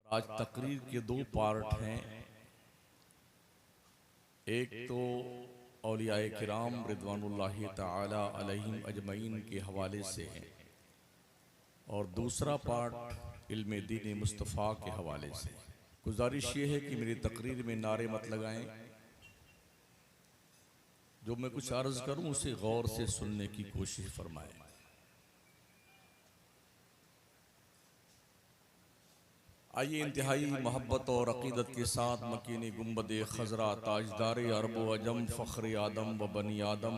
आज तकरीर के दो पार्ट हैं। एक तो औलियाए किराम रिदवानुल्लाहि ताला अलैहिम अजमईन के हवाले से है और दूसरा पार्ट इल्मे दीन मुस्तफ़ा के हवाले से। गुजारिश ये है कि मेरी तकरीर में नारे मत लगाएं, जो मैं कुछ अर्ज करूं उसे गौर से सुनने की कोशिश फरमाएं। आइए इंतहाई मोहब्बत और अकीदत के साथ मकीनी गुम्बद खजरा ताजदार अरब अजम फ़ख्र आदम व बनी आदम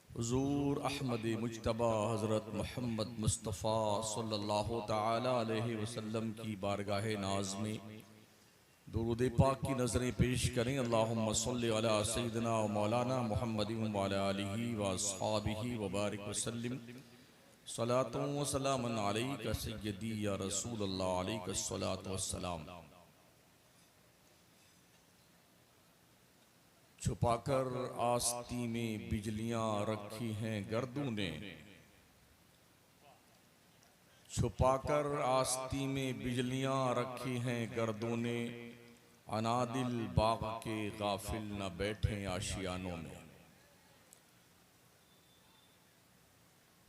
हुज़ूर अहमद मुज्तबा हज़रत मोहम्मद मुस्तफ़ा सल्लल्लाहु ताला अलैहि वसल्लम की बारगाह नाज में दुरूद पाक की नज़रें पेश करें। अल्लाहुम्मा सल्लि अला सय्यिदिना व मौलाना मुहम्मदिन व अला आलिहि व अस्हाबिहि व बारिक वसल्लिम सलातु व सलामुन अलैका सय्यदी या रसूल अल्लाह अलैका सलातु व सलाम। छुपाकर आस्ती में बिजलियां रखी हैं गर्दों ने, छुपाकर आस्ती में बिजलियां रखी हैं गर्दों ने, अनादिल बाग के गाफिल न बैठे आशियानों में।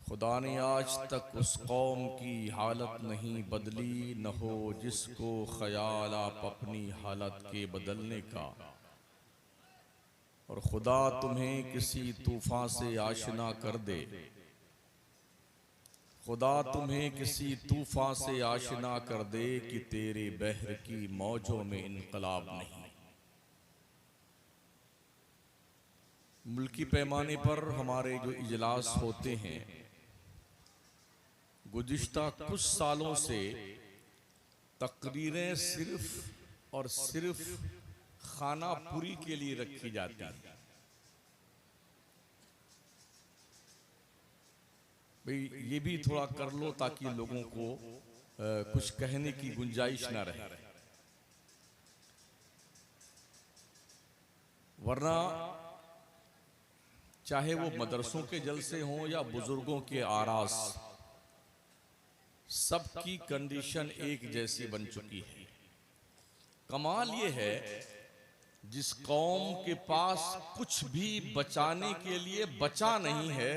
खुदा ने आज तक उस कौम की हालत नहीं बदली, न हो जिसको ख्याल आप अपनी हालत के बदलने का। और खुदा तुम्हें किसी तूफान से आशना कर दे, खुदा तुम्हें किसी तूफान से आशना कर दे कि तेरे बहर की मौजों में इनकलाब नहीं। मुल्की पैमाने पर हमारे जो इजलास होते हैं, गुज़िश्ता कुछ सालों से तकरीरें सिर्फ और सिर्फ खाना पूरी के लिए रखी जाती हैं। भाई ये भी थोड़ा कर लो ताकि लोगों को कुछ कहने की गुंजाइश ना रहे, वरना चाहे वो मदरसों के जलसे हों या बुजुर्गों के आरास, सबकी कंडीशन एक जैसी बन चुकी है। कमाल ये है जिस कौम के पास कुछ भी बचाने के लिए बचा नहीं है,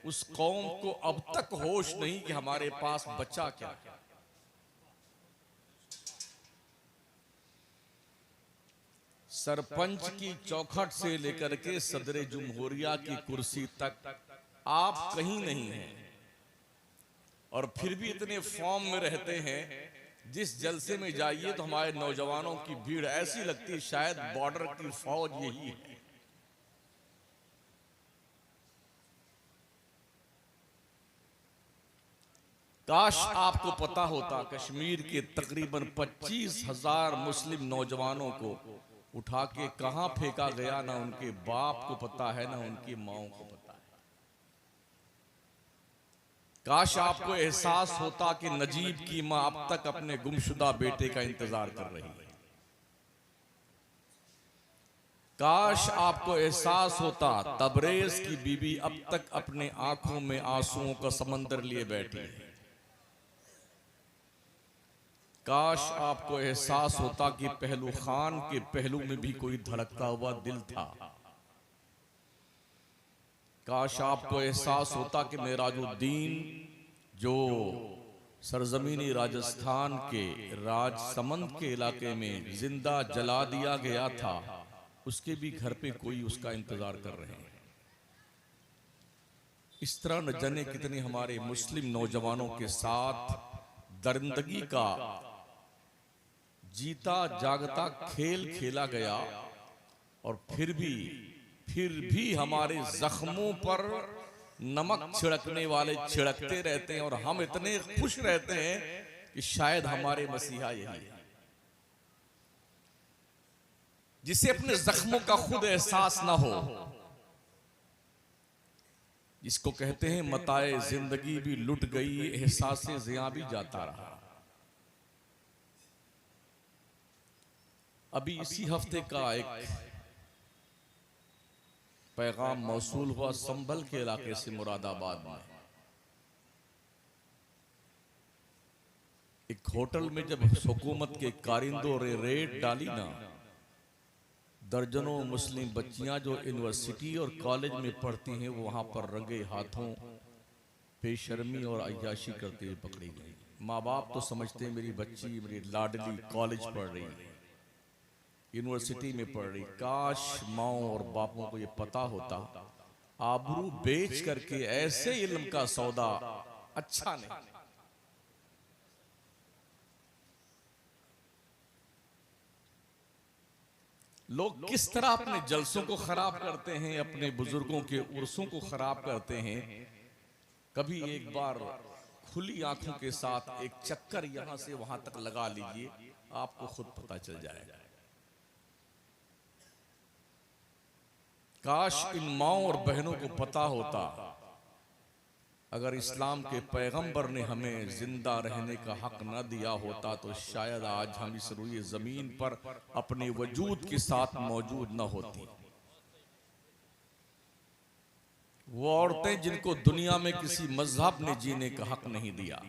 उस कौम को अब तक होश नहीं कि हमारे पास बचा क्या है। सरपंच की चौखट से लेकर के सदर जुमहूरिया की कुर्सी तक आप कहीं नहीं हैं, और फिर भी इतने फॉर्म में रहते हैं। जिस जलसे में जाइए तो हमारे नौजवानों की भीड़ ऐसी लगती है शायद बॉर्डर की फौज यही है। काश आपको पता होता, कश्मीर के तकरीबन 25,000 मुस्लिम नौजवानों को उठा के कहां फेंका गया, ना उनके बाप को पता है ना उनकी माओ को पता है। काश आपको एहसास होता कि नजीब की मां अब तक अपने गुमशुदा बेटे का इंतजार कर रही है। काश आपको एहसास होता तबरेज की बीबी अब तक अपने आंखों में आंसुओं का समंदर लिए बैठी है। काश आपको एहसास होता कि पहलू खान के पहलू में भी कोई धड़कता हुआ दिल था। काश आपको एहसास होता कि मेराजुद्दीन जो सरजमीनी राजस्थान के राजसमंद के इलाके में जिंदा जला दिया गया था, उसके भी घर पे कोई उसका इंतजार कर रहे हैं। इस तरह न जाने कितने हमारे मुस्लिम नौजवानों के साथ दरिंदगी का जीता जागता खेल खेला गया, और फिर भी हमारे जख्मों पर नमक छिड़कने वाले छिड़कते रहते हैं, और हम इतने खुश रहते हैं कि शायद हमारे मसीहा यही है, जिसे अपने जख्मों का खुद एहसास ना हो, जिसको कहते हैं मताए जिंदगी भी लुट गई, एहसास ज़िया भी जाता रहा। अभी इसी हफ्ते का एक पैगाम मौसूल हुआ संभल के इलाके से मुरादाबाद में। एक होटल में जब हुकूमत के कारिंदों ने रेड डाली ना, दर्जनों मुस्लिम बच्चियां जो यूनिवर्सिटी और कॉलेज में पढ़ती हैं वो वहां पर रंगे हाथों बेशर्मी और अय्याशी करते हुए पकड़ी गई। माँ बाप तो समझते हैं मेरी बच्ची, मेरी लाडली कॉलेज पढ़ रही है, यूनिवर्सिटी में पढ़ रही। काश माओ और बापों को ये पता होता, आबरू बेच करके ऐसे इल्म का सौदा अच्छा नहीं। लोग किस तरह अपने जलसों को खराब करते हैं, अपने बुजुर्गों के उर्सों को खराब करते हैं। कभी एक बार खुली आंखों के साथ एक चक्कर यहां से वहां तक लगा लीजिए, आपको खुद पता चल जाएगा। काश इन माओं और बहनों को पता होता, अगर इस्लाम के पैगंबर ने हमें जिंदा रहने का हक न दिया होता तो शायद आज हम इस रुए जमीन पर अपने वजूद के साथ मौजूद न होती। वो औरतें जिनको दुनिया में किसी मजहब ने जीने का हक नहीं दिया,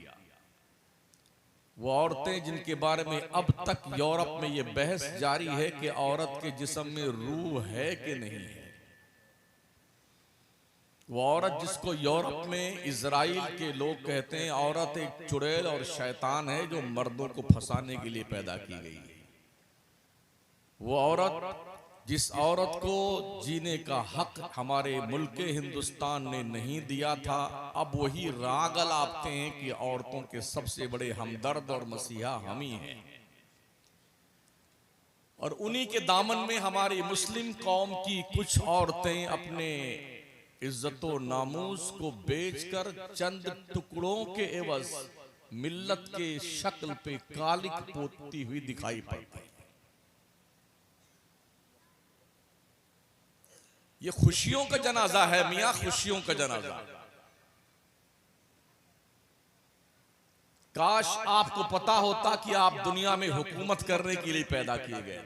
वो औरतें जिनके बारे में अब तक यूरोप में ये बहस जारी है कि औरत के जिस्म में रूह है कि नहीं है, वो औरत जिसको यूरोप में इजराइल के लोग कहते हैं औरत एक चुड़ैल और शैतान है जो मर्दों को फंसाने के लिए पैदा की गई है, वो औरत जिस औरत को जीने का हक हमारे मुल्क हिंदुस्तान ने नहीं दिया था, अब वही राग अलापते हैं कि औरतों के सबसे बड़े हमदर्द और मसीहा हम ही हैं। और उन्हीं के दामन में हमारी मुस्लिम कौम की कुछ औरतें अपने इज्जतो नामूस को बेचकर चंद टुकड़ों के एवज मिल्लत के शक्ल पे कालिक पोतती हुई दिखाई पड़ती है। ये खुशियों का जनाजा है मियां, खुशियों का जनाजा। काश आपको पता होता कि आप दुनिया में हुकूमत करने के लिए पैदा किए गए।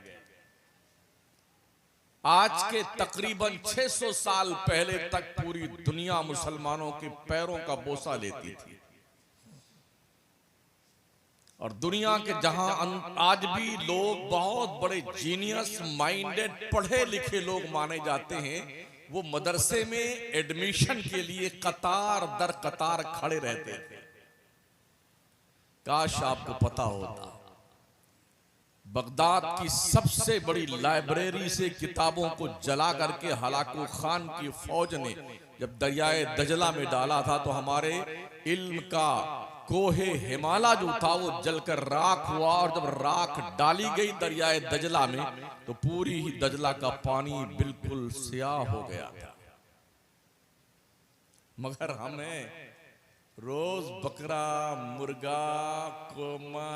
आज के तकरीबन 600 साल पहले तक पूरी दुनिया मुसलमानों के पैरों का बोसा लेती थी, और दुनिया के जहां आज भी लोग बहुत बड़े जीनियस माइंडेड पढ़े लिखे लोग माने जाते हैं, वो मदरसे में एडमिशन के लिए कतार दर कतार खड़े रहते थे। काश आपको पता होता, बगदाद की सबसे बड़ी लाइब्रेरी से किताबों को जला करके हलाकू खान की फौज ने जब दरियाए दजला में डाला था तो हमारे इल्म का कोहे हिमालय जो था वो जलकर राख हुआ, और जब राख डाली गई दरियाए दजला में तो पूरी ही दजला का पानी बिल्कुल स्याह हो गया था। मगर हमें रोज बकरा, मुर्गा, कोमा,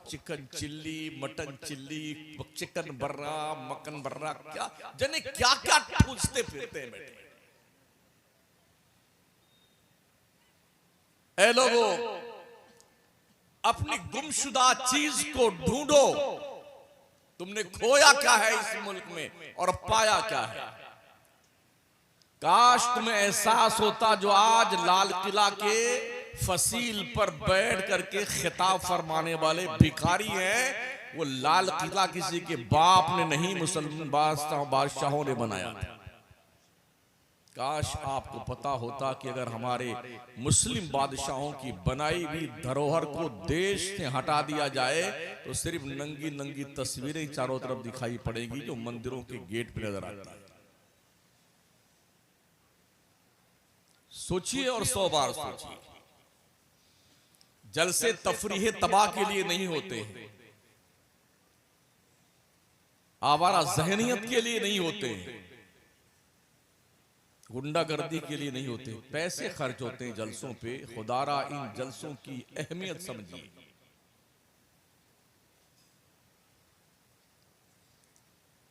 chicken chilli, mutton chilli, chicken बर्रा, मक्खन बर्रा, क्या जने क्या क्या पूछते फिरते हैं बेटे। ए लोगों, अपनी गुमशुदा चीज को ढूंढो। तुमने खोया क्या है इस मुल्क में और पाया क्या है। काश तुम्हें एहसास होता, जो आज लाल किला के फसील पर बैठ करके खिताब फरमाने वाले भिखारी हैं, वो लाल किला किसी के बाप ने नहीं, मुसलमान बादशाहों ने बनाया था। काश आपको पता होता कि अगर हमारे मुस्लिम बादशाहों की बनाई हुई धरोहर को देश से हटा दिया जाए तो सिर्फ नंगी नंगी तस्वीरें चारों तरफ दिखाई पड़ेगी जो मंदिरों के गेट पे नजर आती है। सोचिए और 100 बार सोचिए। जलसे तफरीह तबाह के लिए नहीं होते हैं, आवारा जहनियत के लिए नहीं होते हैं, गुंडागर्दी के लिए नहीं होते। पैसे खर्च होते हैं जलसों पे। खुदारा इन जलसों की अहमियत समझिए।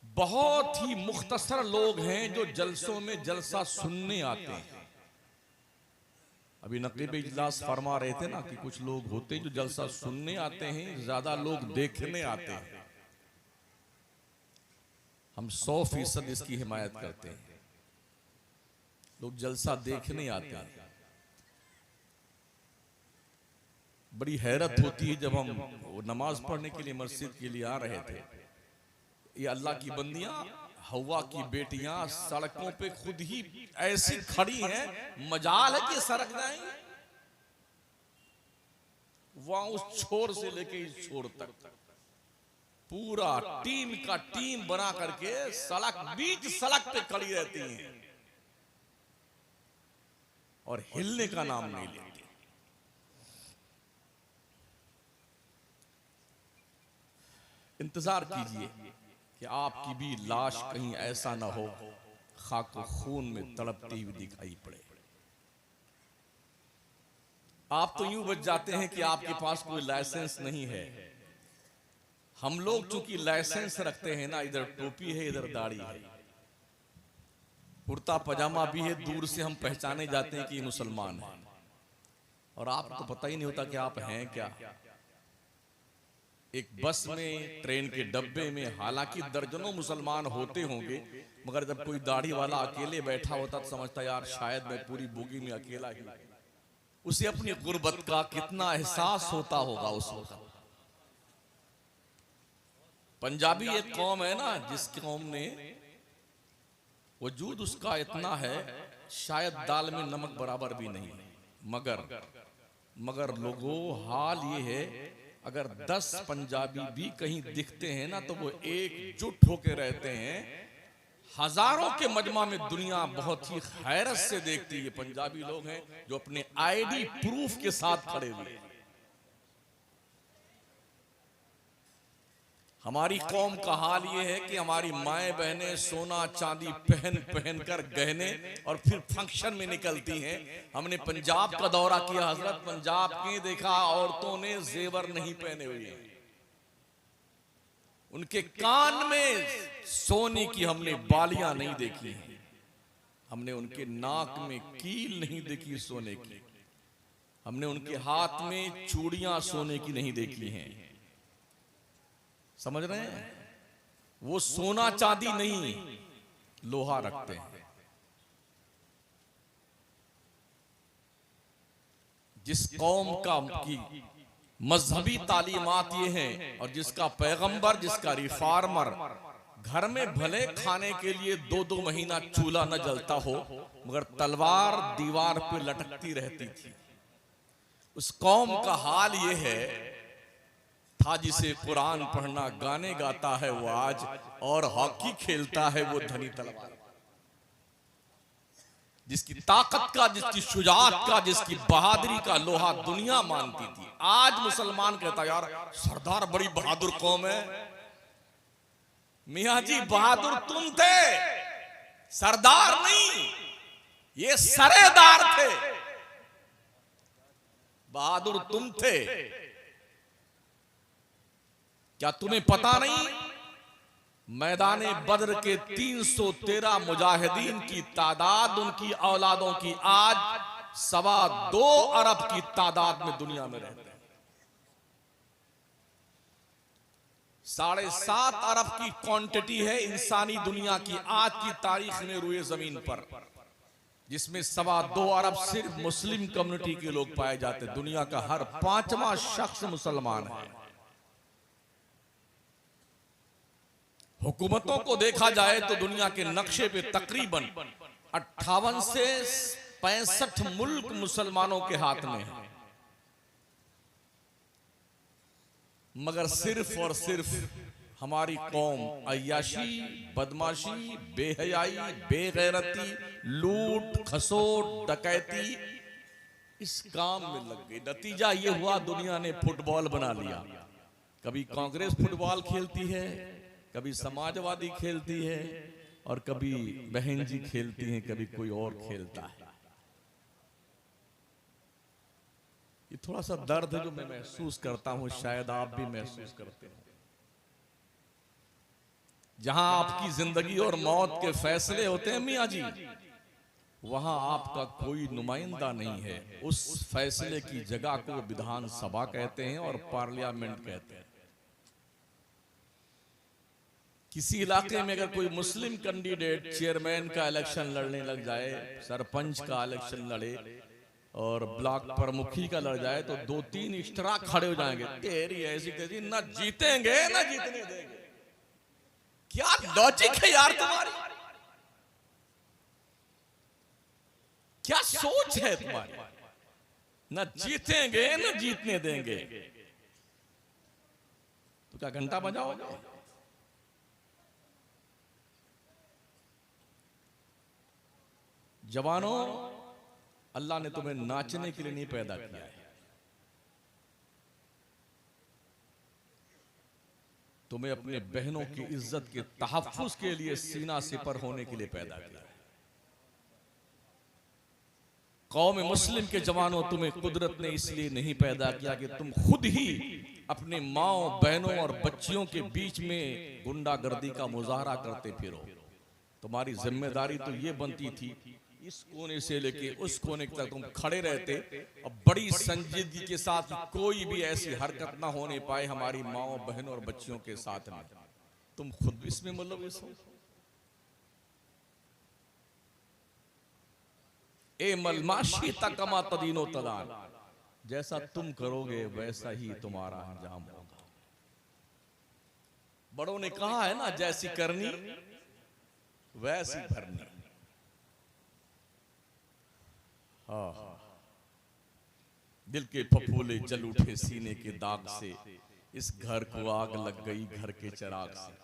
बहुत ही मुख्तसर लोग हैं जो जलसों में जलसा सुनने आते हैं। अभी नकीब इजलास फरमा रहे थे ना कि कुछ लोग होते हैं जो जलसा सुनने आते हैं, ज्यादा लोग देखने आते हैं। हम 100% इसकी हिमायत करते हैं। लोग जलसा देखने आते हैं। बड़ी हैरत होती है जब हम नमाज पढ़ने के लिए मस्जिद के लिए आ रहे थे, ये अल्लाह की बंदियां, हवा की बेटियां सड़कों पे खुद ही ऐसी खड़ी हैं, मजाल है कि सड़क जाएंगे। वहां उस छोर से लेके इस छोर तक पूरा टीम का टीम बना करके सड़क, बीच सड़क पे खड़ी रहती हैं और हिलने का नाम नहीं लेती। इंतजार कीजिए कि आपकी भी लाश कहीं ऐसा ना हो खाक खून में तड़पती हुई दिखाई पड़े। आप तो यूं बच जाते हैं कि आपके पास कोई लाइसेंस नहीं है। हम लोग चूंकि लाइसेंस रखते हैं ना, इधर टोपी है इधर दाढ़ी है, कुर्ता पजामा भी है, दूर से हम पहचाने जाते हैं कि मुसलमान है, और आपको पता ही नहीं होता कि आप हैं क्या। एक बस में, ट्रेन के डब्बे में, हालांकि दर्जनों मुसलमान होते होंगे, मगर जब कोई दाढ़ी वाला अकेले बैठा होता तो समझता यार शायद मैं पूरी बोगी में अकेला ही। उसे अपनी गुर्बत का कितना एहसास होता होगा उस वक्त। पंजाबी एक कौम है ना, जिस कौम ने वजूद उसका इतना है शायद दाल में नमक बराबर भी नहीं है, मगर लोगों हाल ये है, अगर 10 पंजाबी भी कहीं दिखते हैं ना तो वो एकजुट होकर रहते हैं। हजारों के मजमा में दुनिया बहुत ही हैरत से देखती है पंजाबी लोग हैं जो अपने आईडी प्रूफ के साथ खड़े हुए हैं। हमारी कौम का हाल ये है कि हमारी माएं बहनें सोना चांदी पहन पहन कर गहने और फिर फंक्शन में निकलती हैं। हमने पंजाब का दौरा किया हजरत, पंजाब के देखा औरतों ने जेवर नहीं पहने हुए हैं, उनके कान में सोने की हमने बालियां नहीं देखी हैं, हमने उनके नाक में कील नहीं देखी सोने की, हमने उनके हाथ में चूड़ियां सोने की नहीं देखी हैं। समझ रहे हैं? वो सोना चांदी नहीं, लोहा रखते हैं। जिस कौम की मजहबी तालीमात ये हैं और जिसका पैगंबर, जिसका रिफार्मर घर में भले खाने के लिए 2-2 महीना चूल्हा न जलता हो मगर तलवार दीवार पे लटकती रहती थी, उस कौम का हाल ये है था जिसे कुरान पढ़ना गाने गाता है वो आज, और हॉकी खेलता है वो धनी तलवार। जिसकी ताकत का, जिसकी शुजाअत का, जिसकी बहादुरी का लोहा दुनिया मानती थी, आज मुसलमान कहता यार सरदार बड़ी बहादुर कौम है। मियां जी बहादुर तुम थे, सरदार नहीं, ये सरेदार थे। बहादुर तुम थे। क्या तुम्हें पता नहीं मैदाने बद्र के 313 मुजाहिदीन की तादाद, उनकी औलादों की आज 2.25 अरब की तादाद में दुनिया में रहते हैं। 7.5 अरब की क्वांटिटी है इंसानी दुनिया की आज की तारीख में रुए जमीन पर, जिसमें 2.25 अरब सिर्फ मुस्लिम कम्युनिटी के लोग पाए जाते। दुनिया का हर 5वां शख्स मुसलमान है। हुकूमतों को देखा जाए तो दुनिया के नक्शे पे तकरीबन 58 से 65 मुल्क मुसलमानों के हाथ में है, मगर सिर्फ और सिर्फ हमारी कौम अय्याशी, बदमाशी, बेहयाई, बेगैरती, लूट खसोट, डकैती इस काम में लग गई। नतीजा ये हुआ दुनिया ने फुटबॉल बना लिया। कभी कांग्रेस फुटबॉल खेलती है, कभी समाजवादी खेलती है, और कभी बहन जी खेलती हैं, कभी कोई और खेलता है। ये थोड़ा सा दर्द है जो मैं महसूस करता हूं, शायद आप भी महसूस करते हो। जहां आपकी जिंदगी और मौत के फैसले होते हैं मियां जी, वहां आपका कोई नुमाइंदा नहीं है। उस फैसले की जगह को विधानसभा कहते हैं और पार्लियामेंट कहते हैं। किसी इलाके में अगर कोई मुस्लिम कैंडिडेट चेयरमैन का इलेक्शन लड़ने लग जाए, सरपंच का इलेक्शन लड़े, और ब्लॉक प्रमुखी का लड़ जाए तो 2-3 एक्स्ट्रा खड़े हो जाएंगे, तेरी ऐसी तेजी, ना जीतेंगे ना जीतने देंगे। क्या लॉजिक है यार तुम्हारी, क्या सोच है तुम्हारी, ना जीतेंगे ना जीतने देंगे। तो क्या घंटा बजाओगे? जवानों, अल्लाह ने तुम्हें नाचने के लिए नहीं पैदा किया है, तुम्हें अपने बहनों की इज्जत के तहफ्फुज के लिए सीना सिपर होने के लिए पैदा किया है। कौम मुस्लिम के जवानों, तुम्हें कुदरत ने इसलिए नहीं पैदा किया कि तुम खुद ही अपने माओ बहनों और बच्चियों के बीच में गुंडागर्दी का मुजाहरा करते फिरो। तुम्हारी जिम्मेदारी तो ये बनती थी, इस कोने से लेके उस कोने तक तुम खड़े रहते और बड़ी संजीदगी के साथ कोई भी ऐसी हरकत ना होने पाए हमारी माओ बहनों और बच्चियों के साथ में। तुम खुद भी इसमें मुलविस हो। ए मलमाशी तकमा तदीनो तदान, जैसा तुम करोगे वैसा ही तुम्हारा अंजाम होगा। बड़ों ने कहा है ना, जैसी करनी वैसी भरनी। दिल के फफूले जल उठे सीने के दाग से, इस घर को आग लग गई घर के चिराग से।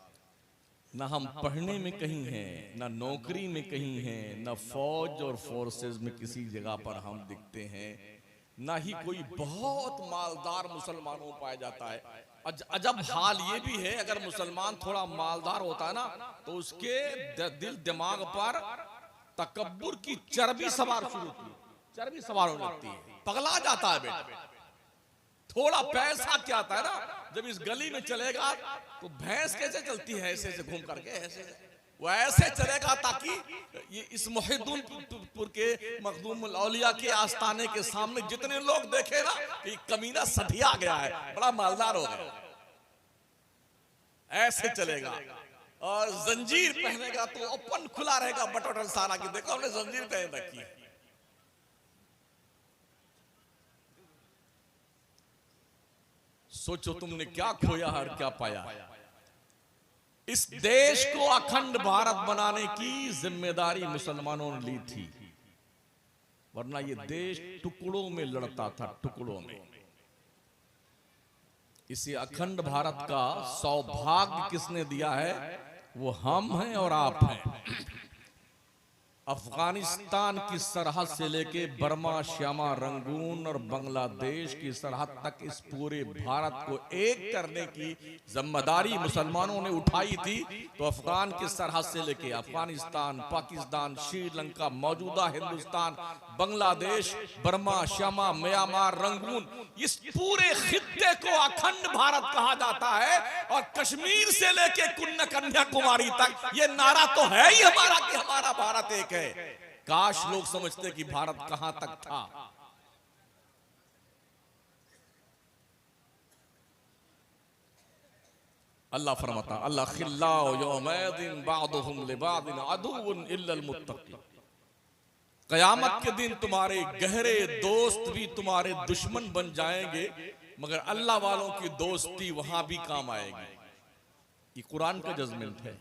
ना हम पढ़ने में कहीं हैं, ना नौकरी में कहीं हैं, ना फौज और फोर्सेस में किसी जगह पर हम दिखते हैं, ना ही कोई बहुत मालदार मुसलमानों पाया जाता है। अजब हाल ये भी है, अगर मुसलमान थोड़ा मालदार होता है ना तो उसके दिल दिमाग पर तकब्बुर की चर्बी सवार शुरू होती है, चर्बी सवार हो जाती है, पगला जाता है बेटा। थोड़ा पैसा क्या आता है ना, जब इस गली में चलेगा तो भैंस कैसे चलती है, ऐसे ऐसे घूम करके, ऐसे वो ऐसे चलेगा ताकि ये इस मुहिद्दीनपुर के मखदूम औलिया के आस्थाने के सामने जितने लोग देखे ना कि कमीना सठिया गया है, बड़ा मालदार हो गया, ऐसे चलेगा। और जंजीर पहनेगा तो ओपन खुला रहेगा बटन सारा की, देखो हमने जंजीर पहन रखी है। सोचो तुमने क्या खोया और क्या पाया। इस देश को अखंड भारत बनाने की जिम्मेदारी मुसलमानों ने ली थी, वरना ये देश टुकड़ों में लड़ता था, टुकड़ों में। इसे अखंड भारत का सौभाग्य किसने दिया है? वो हम हैं और आप हैं। अफगानिस्तान की सरहद से लेके बर्मा, श्यामा, रंगून और बांग्लादेश की सरहद तक इस पूरे भारत को एक करने की जिम्मेदारी मुसलमानों ने उठाई थी। तो अफगान की सरहद से लेके अफगानिस्तान, पाकिस्तान, श्रीलंका, मौजूदा Hindustan, Bangladesh, Burma, Shyama, Myanmar, Rangoon, इस पूरे खित्ते को अखंड भारत कहा जाता है। और कश्मीर से लेके कन्याकुमारी तक ये नारा तो है ही हमारा कि हमारा भारत एक है। काश लोग समझते कि भारत कहां तक था। अल्लाह फरमाता, अल्लाह खिल्लाओ यौमैदिन बादुहुम लिबादिन अदुव्वुन इल्लल मुत्तकीन। कयामत के दिन तुम्हारे गहरे दोस्त भी तुम्हारे दुश्मन बन जाएंगे, मगर अल्लाह वालों की दोस्ती वहां भी काम आएगी। ये कुरान का जजमेंट है।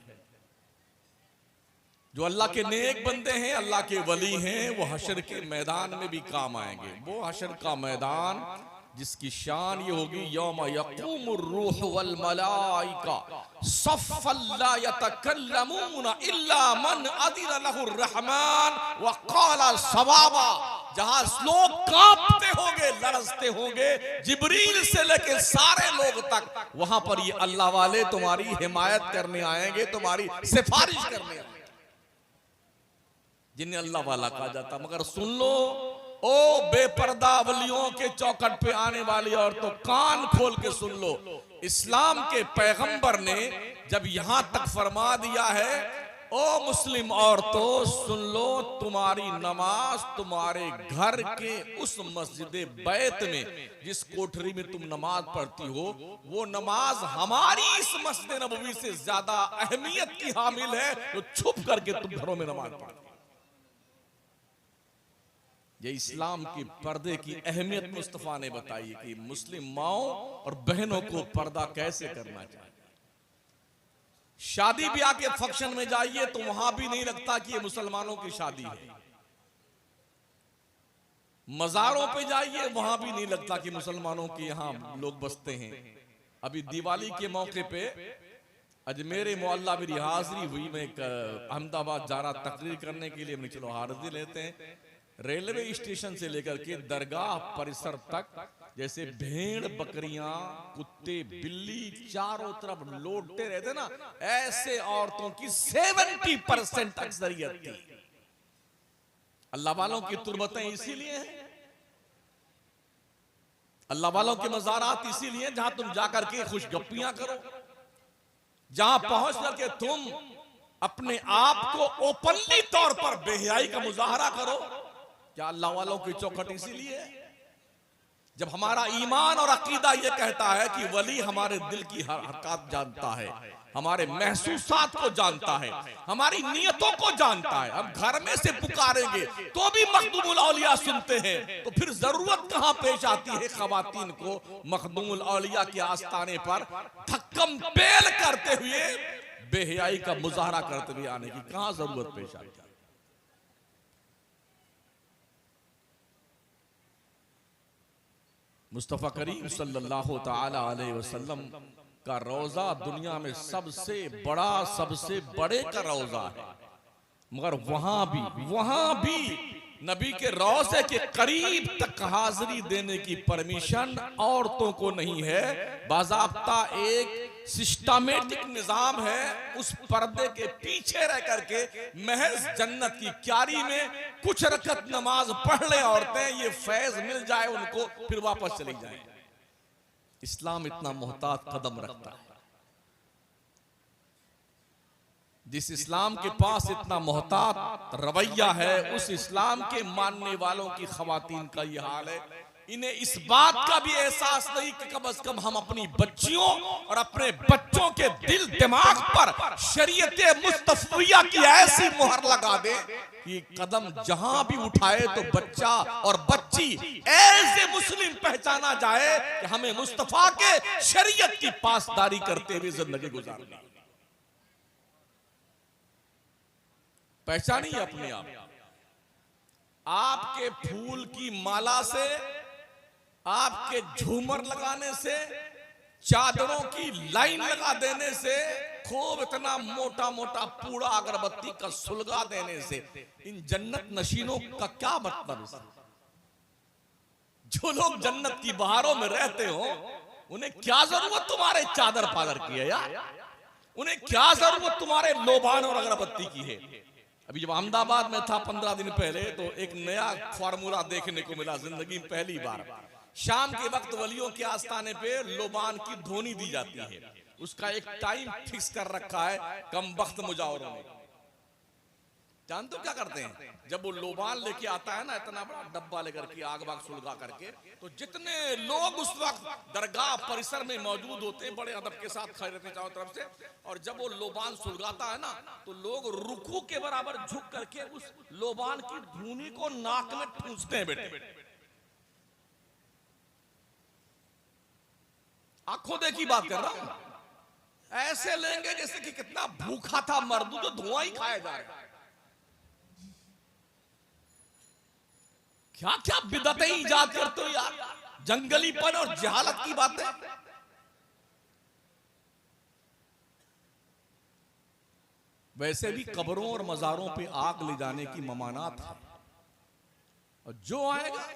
जो अल्लाह के नेक बंदे हैं, अल्लाह के वली हैं, वो हशर के मैदान में भी काम आएंगे। वो हशर का मैदान जिसकी शान ये होगी, यौम यक़ूमुर रूह वल मलाइका सफ़्फ़न ला यतकल्लमून इल्ला मन अज़िन लहुर रहमान व क़ाला सवाबा। जहां लोग कांपते होंगे, लरजते होंगे, जिब्रील से लेके सारे लोग तक, वहां पर ये अल्लाह वाले तुम्हारी हिमायत करने आएंगे, तुम्हारी सिफारिश करने आएंगे, जिन्हें अल्लाह वाला कहा जाता। मगर सुन लो ओ बेपर्दा वलियों के चौखट पे आने वाली और तो कान खोल के सुन लो। इस्लाम के पैगंबर ने जब यहां तक फरमा दिया है, ओ मुस्लिम औरतों सुन लो, तुम्हारी नमाज तुम्हारे घर के उस मस्जिद बैत में, जिस कोठरी में तुम नमाज पढ़ती हो, वो नमाज हमारी इस मस्जिद नबवी से ज्यादा अहमियत की हामिल है, तो छुप करके तुम घरों में नमाज पढ़ो। ये इस्लाम की पर्दे की अहमियत मुस्तफा ने बताई कि मुस्लिम माओ और बहनों को पर्दा कैसे करना चाहिए। शादी ब्याह के फंक्शन में जाइए तो वहां भी नहीं लगता कि ये मुसलमानों की शादी है। मज़ारों पे जाइए वहां भी नहीं लगता कि मुसलमानों के यहाँ लोग बसते हैं। अभी दिवाली के मौके पे अजमेर मोहल्ला मेरी हाजिरी हुई। मैं अहमदाबाद जा रहा तकरीर करने के लिए, हमने चलो हाजिरी लेते हैं। रेलवे स्टेशन से लेकर के दरगाह परिसर तक जैसे भेड़ बकरियां कुत्ते बिल्ली चारों तरफ लौटते रहते ना, ऐसे औरतों की 70% अक्सरियत थी। अल्लाह वालों की तुरबतें इसीलिए हैं, अल्लाह वालों के मज़ारात इसीलिए जहां तुम जाकर के खुशगप्पियां करो, जहां पहुंच करके तुम अपने आप को ओपनली तौर पर बेहयाई का मुजाहरा करो। क्या अल्लाह वालों की चौखट इसीलिए है? जब हमारा ईमान और अकीदा यह कहता है कि वली हमारे दिल की हर हरकत जानता है, हमारे महसूसात को जानता है, हमारी नियतों को जानता है, हम घर में से पुकारेंगे तो भी मखदूमुल औलिया सुनते हैं, तो फिर जरूरत कहां पेश आती है खवातीन को मखदूमुल औलिया के आस्ताने पर थक्कम पेल करते हुए बेहयाई का मुजाहरा करते हुए आने की कहां जरूरत पेश आती है? मुस्तफ़ा करीम सल्लल्लाहु ताला अलैहि वसल्लम का रोजा दुनिया में सबसे बड़ा, सबसे बड़े का रोजा है, मगर वहां भी नबी के रोजे के करीब तक हाजिरी देने की परमिशन औरतों को नहीं है। बाज़ाब्ता एक सिस्टमेटिक निजाम है, उस पर्दे के पीछे रह करके महज जन्नत की क्यारी में कुछ रकत नमाज पढ़ ले औरतें, ये फैज मिल जाए उनको, फिर वापस चली जाए। इस्लाम इतना मोहतात कदम रखता है। जिस इस्लाम के पास इतना मोहतात रवैया है, उस इस्लाम के मानने वालों की खवातीन का यह हाल है। इन्हें इस बात का भी एहसास नहीं कि कम से कम हम अपनी बच्चियों और अपने बच्चों के दिल दिमाग पर शरीयत मुस्तफिया की ऐसी मुहर लगा दे कि कदम जहां भी उठाए तो बच्चा और बच्ची ऐसे मुस्लिम पहचाना जाए कि हमें मुस्तफा के शरीयत की पासदारी करते हुए जिंदगी गुजारनी। पहचानिए अपने आप। आपके फूल की माला से, आपके झूमर लगाने से, चादरों की लाइन लगा देने से, खूब इतना मोटा मोटा पूरा अगरबत्ती का सुलगा देने से इन जन्नत नशीनों का क्या मतलब है? जो लोग जन्नत की बहारों में रहते हो उन्हें क्या जरूरत तुम्हारे चादर पादर की है यार? उन्हें क्या जरूरत तुम्हारे लोबान और अगरबत्ती की है? अभी जब अहमदाबाद में था 15 दिन पहले तो एक नया फार्मूला देखने को मिला जिंदगी में पहली बार। शाम के वक्त वलियों के आस्थाने पे लोबान की ध्वनि दी जाती है, उसका एक टाइम फिक्स कर रखा है कम वक्त मुजावरों ने। जानते हो क्या करते हैं? जब वो लोबान लेके आता है ना, इतना बड़ा डब्बा लेकर के आग बाग सुलगा करके, तो जितने लोग उस वक्त दरगाह परिसर में मौजूद होते हैं बड़े अदब के साथ खड़े रहते चारों तरफ से, और जब वो लोबान सुलगाता है ना तो लोग रुकू के बराबर झुक करके उस लोबान की धुनी को नाक में ठूंसते हैं। बेटे आंखों देखी बात कर रहा हूं। ऐसे लेंगे जैसे कि कितना भूखा था मर्द जो धुआं ही खाया जा रहा है। क्या क्या बिदअतें ईजाद करते हो यार, जंगलीपन और जहालत की बातें। वैसे भी कब्रों और मजारों पे आग ले जाने की ममानात है, और जो आएगा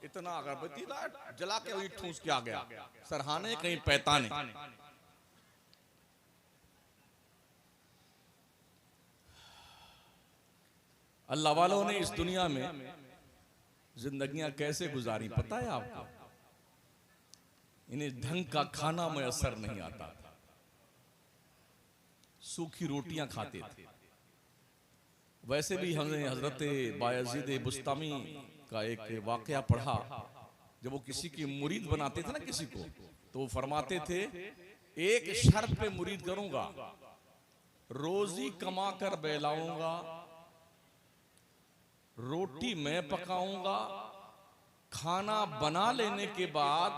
इतना अगरबत्ती जला के वही ठूस के आ गया, सरहाने कहीं पैताने। अल्लाह वालों ने इस दुनिया में जिंदगियां कैसे गुजारी पता है आपको? इन्हें ढंग का खाना मैसर नहीं आता था, सूखी रोटियां खाते थे। वैसे भी हमने हजरत बायजीद बुस्तामी का एक वाकया पढ़ा। जब वो किसी की मुरीद बनाते थे ना किसी को, तो वो फरमाते थे एक शर्त पे मुरीद करूंगा, रोजी कमा कर बेलाऊंगा, रोटी मैं पकाऊंगा, खाना बना लेने के बाद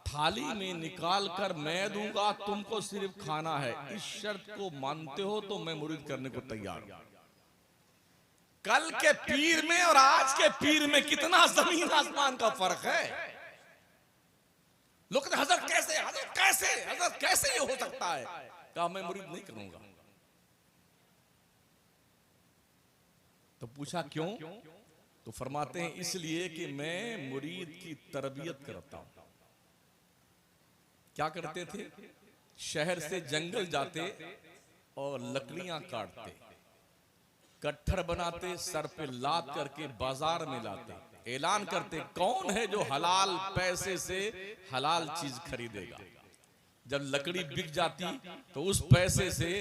थाली में निकाल कर मैं दूंगा, तुमको सिर्फ खाना है। इस शर्त को मानते हो तो मैं मुरीद करने को तैयार हूं। कल के पीर में और आज के पीर में कितना जमीन आसमान का फर्क है। लोग कहते हजरत कैसे, हजरत कैसे, हजरत कैसे ये हो सकता है? कहा मैं मुरीद नहीं करूंगा। तो पूछा क्यों? तो फरमाते हैं इसलिए कि मैं मुरीद की तरबियत करता हूं। क्या करते थे? शहर से जंगल जाते और लकड़ियां काटते, कट्ठर बनाते, सर पे लाद करके बाजार में लाते, ऐलान करते कौन है जो हलाल पैसे से हलाल चीज खरीदेगा। जब लकड़ी बिक जाती तो उस पैसे से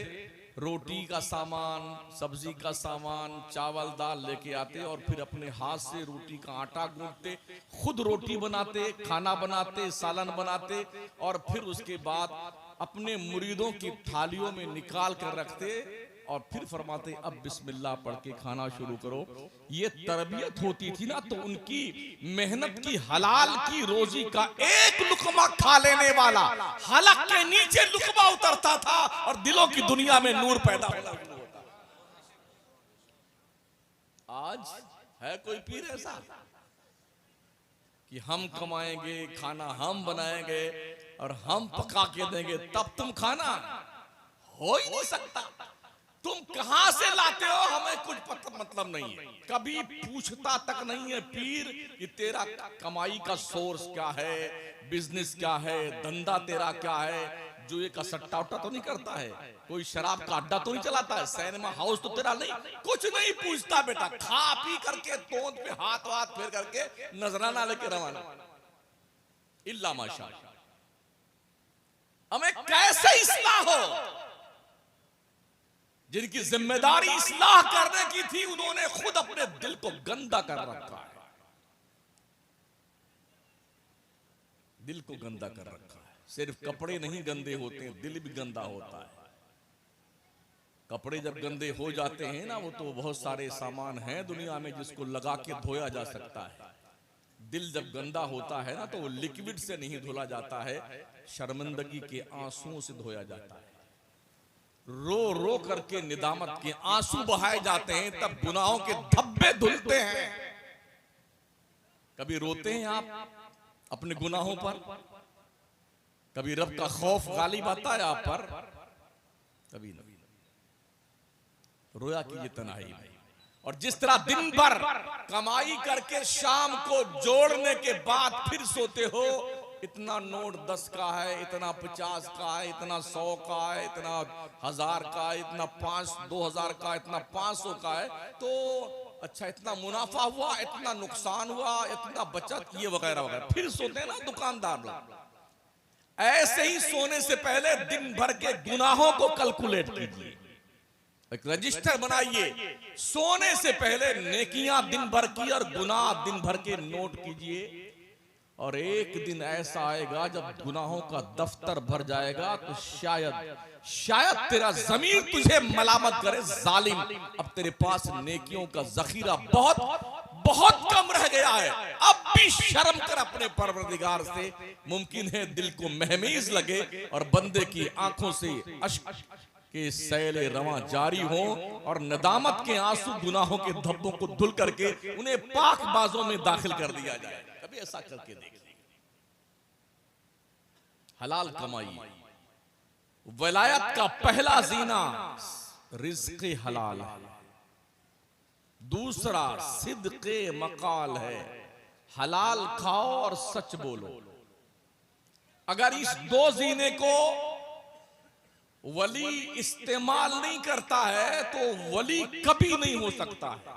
रोटी का सामान, सब्जी का सामान, चावल दाल लेके आते और फिर अपने हाथ से रोटी का आटा गूंथते, खुद रोटी बनाते, खाना बनाते, सालन बनाते और फिर उसके बाद अपने मुरीदों की थालियों में निकाल कर रखते और फिर फरमाते अब बिस्मिल्लाह पढ़ के खाना शुरू करो। ये तरबियत होती थी ना, तो उनकी मेहनत की हलाल की रोजी का एक लुकमा खा लेने वाला हलक के नीचे लुकमा उतरता था और दिलों की दुनिया में नूर पैदा होता था। आज है कोई पीर ऐसा कि हम कमाएंगे, खाना हम बनाएंगे और हम पका के देंगे तब तुम खाना? हो ही नहीं सकता। तुम कहां से लाते हो हमें कुछ मतलब नहीं है। कभी पूछता तक नहीं है पीर कि तेरा कमाई का सोर्स क्या है, बिजनेस क्या है, धंधा तेरा क्या है। जुए का सट्टा उट्टा तो नहीं करता है, कोई शराब का अड्डा तो नहीं चलाता है, सिनेमा हाउस तो तेरा नहीं, कुछ नहीं पूछता बेटा। खा पी करके तोंद पे हाथ वाथ फेर करके नजराना लेके रवाना। इल्ला माशा। हमें कैसे इस्लाह हो? जिनकी जिम्मेदारी इस्लाह करने की थी उन्होंने खुद अपने दिल को गंदा कर रखा है। दिल को गंदा कर रखा है। सिर्फ कपड़े नहीं गंदे होते हैं, दिल भी गंदा होता है। कपड़े जब गंदे हो जाते हैं ना, वो तो बहुत सारे सामान हैं दुनिया में जिसको लगा के धोया जा सकता है। दिल जब गंदा होता है ना, तो वो लिक्विड से नहीं धुला जाता है, शर्मिंदगी के आंसुओं से धोया जाता है। रो रो करके निदामत के आंसू बहाए जाते हैं, तब गुनाहों के धब्बे धुलते हैं। कभी रोते हैं आप अपने गुनाहों पर? कभी रब का खौफ गालिब आता है आप पर? कभी नहीं। रोया कीजिए तन्हाई में। और जिस तरह दिन भर कमाई करके शाम को जोड़ने के बाद फिर सोते हो, इतना नोट 10 का है, इतना 50 का है, इतना 100 का है, इतना 1000 का है, इतना 2000 का, इतना 500 का है, तो अच्छा इतना मुनाफा हुआ, इतना नुकसान हुआ, इतना बचत, ये वगैरह वगैरह। फिर सोते हैं ना दुकानदार लोग। ऐसे ही सोने से पहले दिन भर के गुनाहों को कैलकुलेट कीजिए, एक रजिस्टर बनाइए। सोने से पहले नेकियां दिन भर की और गुनाह दिन भर के नोट कीजिए। और एक दिन ऐसा आएगा जब गुनाहों का दफ्तर भर जाएगा, तो शायद तेरा ज़मीर तुझे मलामत करे, जालिम, अब तेरे पास नेकियों का जखीरा बहुत कम रह गया है। अब भी शर्म कर अपने परवरदिगार से। मुमकिन है दिल को महमीज लगे और बंदे की आंखों से अश्क के सैले रवां जारी हो और नदामत के आंसू गुनाहों के धब्बों को धुल करके उन्हें पाक बाजों में दाखिल कर दिया जाए। कभी ऐसा करके देखिए। हलाल कमाई, वलायत का पहला जीना रिज़्क़ हलाल है। दूसरा सिद्क़े मकाल है, हलाल खाओ और सच बोलो। अगर इस दो जीने को वली इस्तेमाल नहीं करता है तो वली कभी नहीं हो सकता है।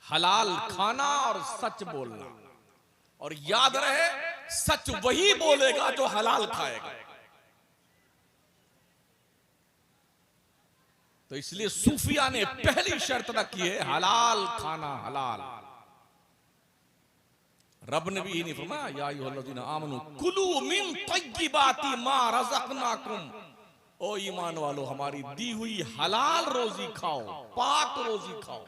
हलाल खाना और सच बोलना। और याद रहे, सच वही बोलेगा जो हलाल खाएगा। तो इसलिए सूफिया ने पहली शर्त रखी है, हलाल खाना हलाल। रब ने भी नहीं फरमाया या अय्युहल्लज़ीना आमनू कुलू मिन तय्यिबाति मा रज़क़नाकुम, ओ ईमान वालों हमारी दी हुई हलाल रोजी खाओ, पाक रोजी खाओ।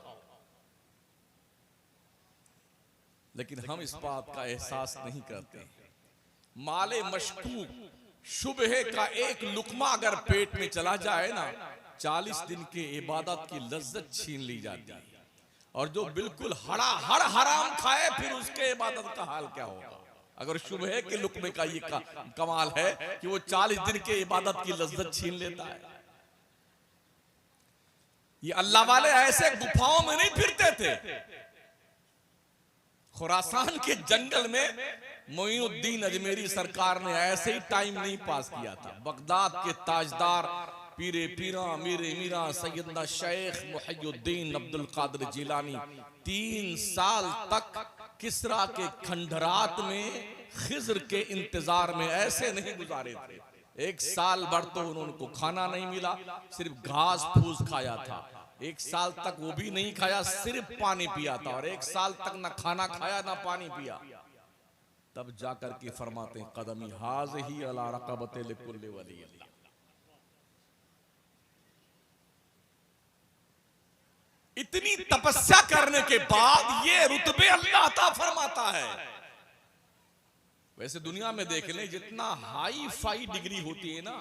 लेकिन हम इस बात का एहसास नहीं करते। माले मशकूक शुबह का एक लुकमा अगर पेट में चला जाए ना, 40 दिन के इबादत की लज्जत छीन ली जाती है। और जो बिल्कुल हड़ हराम खाए, फिर उसके इबादत का हाल क्या होगा। अगर शुबह के लुकमे का ये कमाल है कि वो 40 दिन के इबादत की लज्जत छीन लेता है। ये अल्लाह वाले ऐसे गुफाओं में नहीं फिरते थे। खुरासान के जंगल में मोइनुद्दीन अजमेरी सरकार ने ऐसे ही टाइम नहीं पास किया था। बगदाद के ताजदार पीरे पीरा मीरे मीरा सैयदना शेख मुहियुद्दीन अब्दुल कादिर जिलानी 3 साल तक किसरा के खंडरात में खिज्र के इंतजार में ऐसे नहीं गुजारे थे। 1 साल भर तो उनको खाना नहीं मिला, सिर्फ घास फूस खाया था। 1 साल तक वो भी नहीं खाया, सिर्फ पानी पिया था। और 1 साल तक ना खाना खाया ना पानी पिया। तब जाकर के फरमाते हैं कदमी हाज ही अला रक़बते लिकुल्लि वली अल्लाह। इतनी तपस्या करने के बाद ये रुतबे अल्लाह अता फरमाता है। वैसे दुनिया में देख लें, जितना हाई फाई डिग्री होती है ना,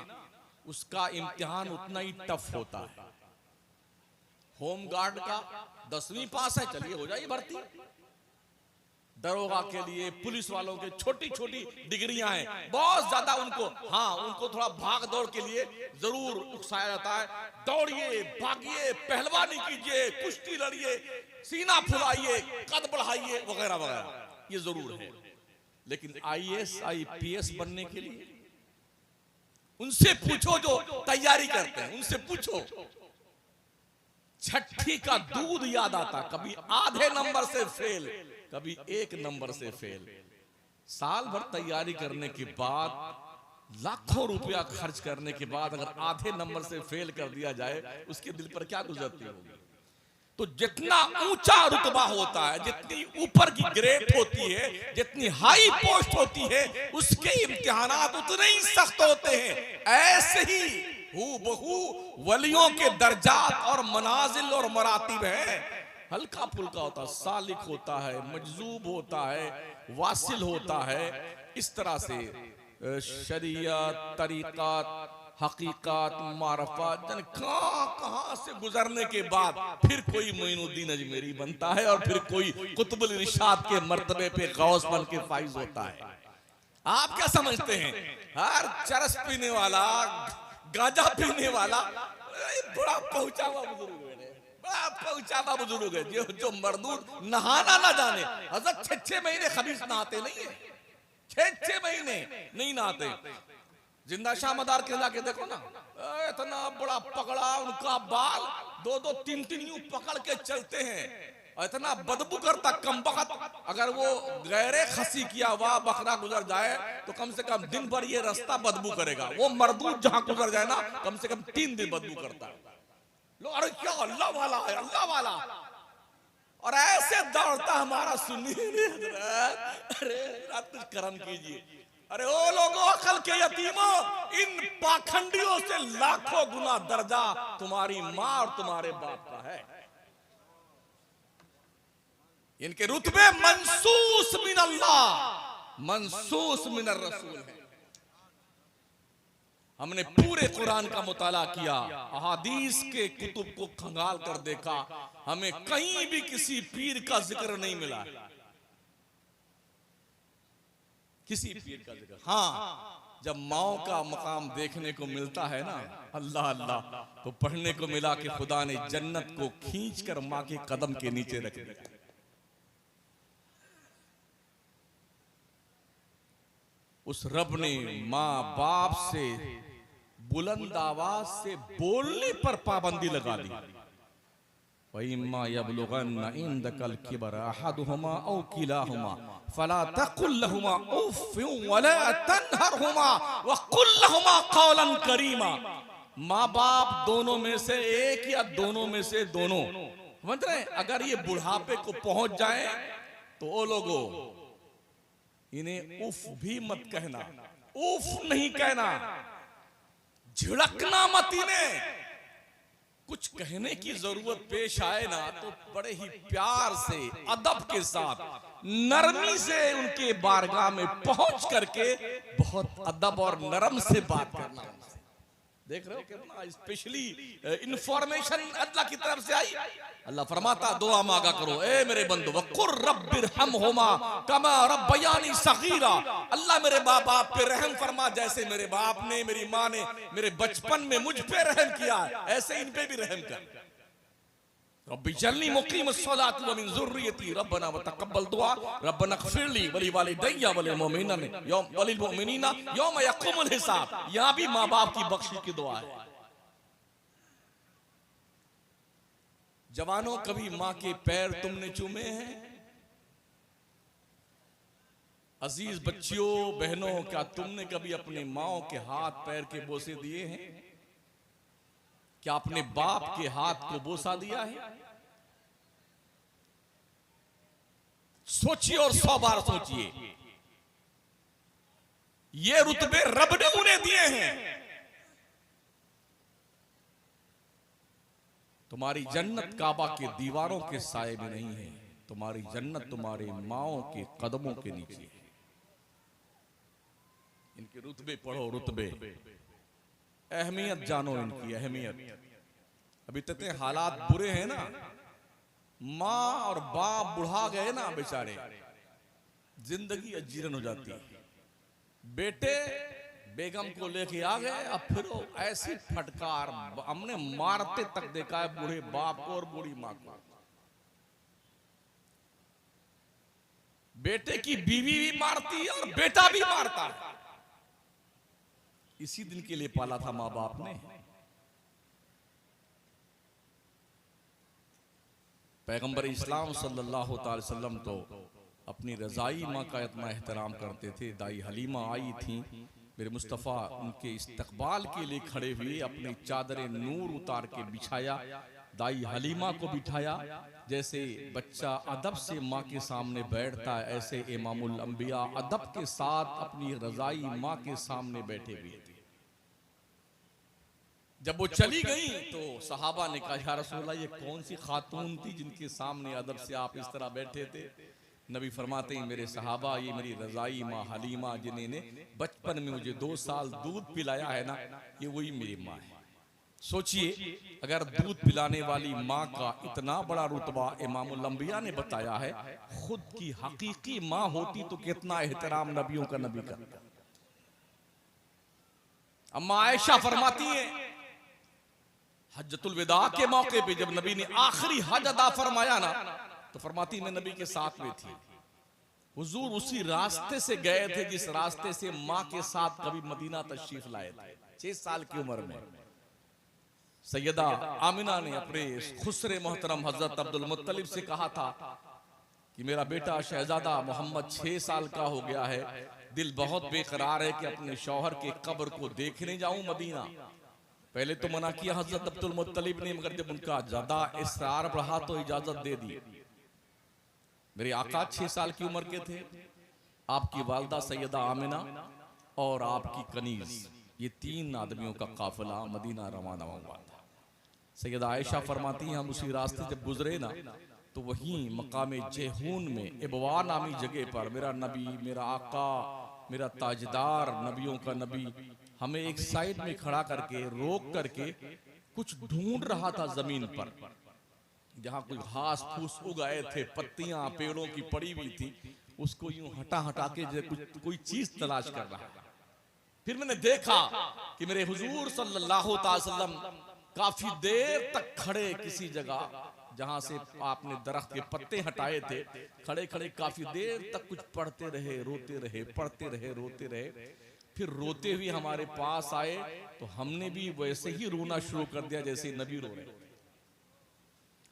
उसका इम्तिहान उतना ही टफ होता है। होम गार्ड का 10वीं पास है, चलिए हो जाइए भर्ती। दरोगा के लिए, पुलिस वालों के छोटी छोटी डिग्रियां हैं, बहुत ज्यादा उनको, हाँ उनको थोड़ा भाग दौड़ के लिए जरूर उकसाया जाता है। दौड़िए, भागिए, पहलवानी कीजिए, कुश्ती लड़िए, सीना फुलाइए, कद बढ़ाइए, वगैरह वगैरह, ये जरूर है। लेकिन IAS IPS बनने के लिए उनसे पूछो जो तैयारी करते हैं, उनसे पूछो। छठी का दूध याद आता, कभी आधे नंबर से फेल, कभी 1 नंबर से फेल। साल भर तैयारी करने के बाद, लाखों रुपया खर्च करने के बाद अगर आधे नंबर से फेल कर दिया जाए, उसके दिल पर क्या गुजरती होगी। तो जितना ऊंचा रुतबा होता है, जितनी ऊपर की ग्रेड होती है, जितनी हाई पोस्ट होती है, उसके इम्तिहानात उतने ही सख्त होते हैं। ऐसे ही हूबहू वलियों के दर्जात और मनाजिल और मरातिब है। हल्का फुल्का होता है, सालिक होता है, मजजूब होता है, वासिल होता है। इस तरह से शरीयत, तरीक़ात, हकीकत, मारफत, कहां से गुजरने के बाद फिर कोई मोइनुद्दीन अजमेरी बनता है, और फिर कोई कुतुबुल इरशाद के मर्तबे पे गौस बन के फाइज होता है। आप क्या समझते हैं हर चरस पीने वाला, गांजा पीने वाला बड़ा पहुंचा हुआ बुजुर्ग है, बड़ा पहुंचा हुआ बुजुर्ग है, जो मरदूद नहाना ना जाने। हज़रत 6 महीने खबीस नहाते नहीं है, 6 महीने नहीं नहाते। जिंदा शाह मदार के जाके देखो ना, इतना बड़ा पकड़ा उनका बाल, 2-2, 3-3 यूं पकड़ के चलते हैं, और इतना बदबू करता कमबख्त। अगर वो गैरे खसी किया हुआ बकरा गुजर जाए तो कम से कम दिन भर ये रास्ता बदबू करेगा। वो मरदूद जहां गुजर जाए ना, कम से कम 3 दिन बदबू करता है। लोग अरे क्या अल्लाह वाला है, अल्लाह वाला, और ऐसे दौड़ता हमारा सुन्नी हजरत। अरे रात कुछ करम कीजिए। अरे ओ लोगों, अकल के यतीमों, इन पाखंडियों से लाखों गुना दर्जा तुम्हारी माँ और तुम्हारे बाप का है। इनके रुतबे मंसूस मिन अल्लाह, मंसूस मिन रसूल है। हमने पूरे कुरान का मुताला किया, अहादीस के कुतुब को खंगाल कर देखा, हमें कहीं भी किसी पीर का जिक्र नहीं मिला, किसी पीर का जिक्र। हाँ, जब माओ का मकाम देखने को मिलता है ना, अल्लाह अल्लाह, तो पढ़ने को मिला कि खुदा ने जन्नत को खींचकर माँ के कदम के नीचे रख दिया। उस रब ने माँ बाप से बुलंद आवाज से बोलने पर पाबंदी लगा दी। वइम्मा यबलुगन्ना इंदकल किबर अहदुहुमा औ किलाहुमा फला तकुल लहुमा उफ़्फ़िन वला तन्हरहुमा वक़ुल लहुमा क़ौलन करीमा। माँ बाप दोनों में से एक या दोनों में से दोनों, समझ रहे हैं, अगर ये बुढ़ापे को पहुंच जाए तो ओ लोगों, इन्हें उफ भी मत कहना, उफ नहीं कहना, झिड़कना मत इन्हें, कुछ कहने की जरूरत पेश आए ना तो बड़े ही प्यार से, अदब के साथ, नरमी से उनके बारगाह में पहुंच करके बहुत अदब और नरम से बात करना। देख रहे हो कितना स्पेशली इंफॉर्मेशन अल्लाह की तरफ से आई। अल्लाह फरमाता दुआ मांगा करो, ए मेरे बंदो, वकुर रब्बिरहमहुमा कमा रब्बयानी सगीरा, अल्लाह मेरे बाप पे रहम फरमा, जैसे मेरे बाप ने, मेरी माँ ने मेरे बचपन में मुझ पे रहम किया है, ऐसे इन पे भी रहम कर। रब्बी जल्नी मुकीमुस्सलाति व मिन ज़ुर्रियती रब्बना व तक़ब्बल दुआ रब्बना इग़फ़िरली व लिवालिदैया व लिल-मुमिनीना यौम यक़ूमुल हिसाब। यहां भी माँ बाप की बख्शिश की दुआ है। जवानों, कभी माँ के पैर तुमने चूमे हैं? अजीज बच्चियों, बहनों, क्या तुमने कभी अपने माओ के हाथ पैर के बोसे दिए हैं? क्या अपने बाप के हाथ को बोसा दिया है? सोचिए और 100 बार सोचिए। ये रुतबे रब ने उन्हें दिए हैं। तुम्हारी जन्नत काबा के दीवारों के साए में नहीं है, तुम्हारी जन्नत तुम्हारे माओ के कदमों के नीचे है। इनके रुतबे पढ़ो, रुतबे, अहमियत जानो, इनकी अहमियत। अभी तक हालात बुरे हैं ना, माँ और बाप बुढ़ा गए ना बेचारे, जिंदगी अजीरन हो जाती है। बेटे बेगम को लेके आ गए, अब फिर ऐसी फटकार, हमने मारते तक देखा है बूढ़े बाप को और बूढ़ी माँ को। बेटे की बीवी भी मारती है और बेटा भी मारता है। इसी दिन के लिए पाला था माँ बाप ने। पैगंबर इस्लाम सल्लल्लाहु अलैहि वसल्लम तो अपनी रजाई माँ का इतना एहतराम करते थे। दाई हलीमा आई थी, मेरे मुस्तफ़ा उनके इस्तकबाल के लिए खड़े हुए, अपनी चादर नूर उतार के बिछाया, दाई हलीमा को बिठाया। जैसे बच्चा अदब से माँ के सामने बैठता है, ऐसे इमामुल अंबिया अदब के साथ अपनी रजाई माँ के सामने बैठे हुए थे। जब वो चली गई तो सहाबा ने कहा, या रसूलल्लाह, ये कौन सी खातून थी जिनके सामने अदब से आप इस तरह बैठे थे? नबी फरमाते हैं, मेरे सहाबा, ये मेरी रजाई माँ हलीमा, जिन्होंने बचपन में मुझे 2 साल दूध पिलाया है ना, ये वही मेरी माँ है। सोचिए, अगर दूध पिलाने वाली माँ का इतना बड़ा रुतबा इमामुल अंबिया ने बताया है, खुद की हकीकी माँ होती तो कितना एहतराम नबियों का नबी का। अम्मा आयशा फरमाती है, हज्जतुल विदा के मौके पे जब नबी ने आखिरी हज अदा फरमाया ना, तो फरमाती मैं नबी के साथ में थी। हुजूर उसी रास्ते से गए थे जिस रास्ते से माँ के साथ कभी मदीना तशरीफ लाए थे। 6 साल की उम्र में सैयदा आमिना ने अपने खुसरे मोहतरम हजरत अब्दुल मुत्तलिब से कहा था कि मेरा बेटा शहजादा मोहम्मद 6 साल का हो गया है, दिल बहुत बेकरार है कि अपने शौहर के कब्र को देखने जाऊं मदीना। पहले तो मना किया हजरत अब्दुल मुत्तलिब ने, मगर जब उनका ज्यादा इसरार बढ़ा तो इजाजत दे दी। मेरे आका 6 साल की उम्र के थे, आपकी वालदा सैयदा आमिना और आपकी कनीज, ये 3 आदमियों का काफिला मदीना रवाना हुआ था। सैयदा आयशा फरमाती हैं, हम उसी रास्ते जब गुजरे ना, तो वहीं मकामे जेहून में इबवा नामी जगह पर मेरा नबी, मेरा आका, मेरा ताजदार, नबियों का नबी, हमें एक साइड में खड़ा करके, रोक करके कुछ ढूंढ रहा था जमीन पर, जहां कोई घास फूस उगाए थे, पत्तियां पेड़ों की पड़ी हुई थी, उसको यूं हटा हटा के कोई चीज तलाश कर रहा था। फिर मैंने देखा कि मेरे हुजूर सल्लल्लाहु अलैहि वसल्लम काफी देर तक खड़े किसी जगह, जहां से आपने दरख्त के पत्ते हटाए थे, खड़े खड़े काफी देर तक कुछ पढ़ते रहे, रोते रहे, पढ़ते रहे, रोते रहे। फिर रोते हुए हमारे पास आए तो हमने भी वैसे ही रोना शुरू कर दिया जैसे नबी रो रहे।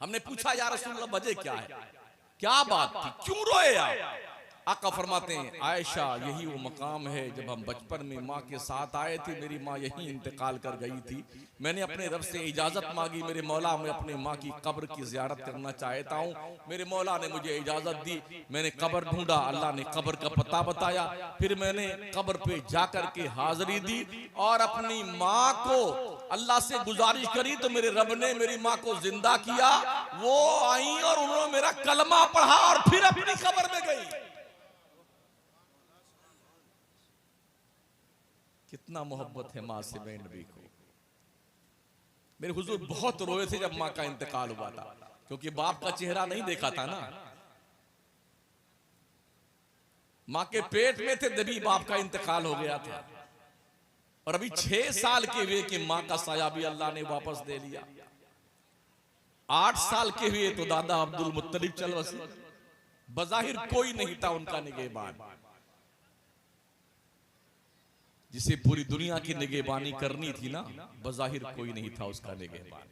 हमने पूछा, या रसूलल्लाह, वजह क्या है, क्या बात थी, क्यों रोए आप? आका फरमाते हैं आयशा यही वो मकाम है जब हम बचपन में माँ के साथ आए थे, मेरी माँ यहीं इंतकाल कर गई थी, मैंने अपने रब से इजाजत मांगी, मेरे मौला मैं अपने माँ की कब्र की ज़ियारत करना चाहता हूँ, मेरे मौला ने मुझे इजाजत दी, मैंने कब्र ढूंढा, अल्लाह ने कब्र का पता बताया, फिर मैंने कब्र पे जाकर के हाजिरी दी और अपनी माँ को अल्लाह से गुजारिश करी तो मेरे रब ने मेरी माँ को जिंदा किया, वो आई और उन्होंने मेरा कलमा पढ़ा और फिर अपनी कब्र में गई। कितना मोहब्बत है माँ से मेरे नबी को। मेरे हुजूर बहुत रोए थे जब माँ का इंतकाल हुआ था, क्योंकि बाप का चेहरा नहीं देखा था ना, माँ के पेट में थे तभी बाप का इंतकाल हो गया था, और अभी 6 साल के हुए कि माँ का साया भी अल्लाह ने वापस दे लिया। 8 साल के हुए तो दादा अब्दुल मुत्तलिब चल बसे, बज़ाहिर कोई नहीं था उनका निगहबान, जिसे पूरी दुनिया की निगहबानी करनी थी ना, बज़ाहिर कोई नहीं था उसका निगहबान।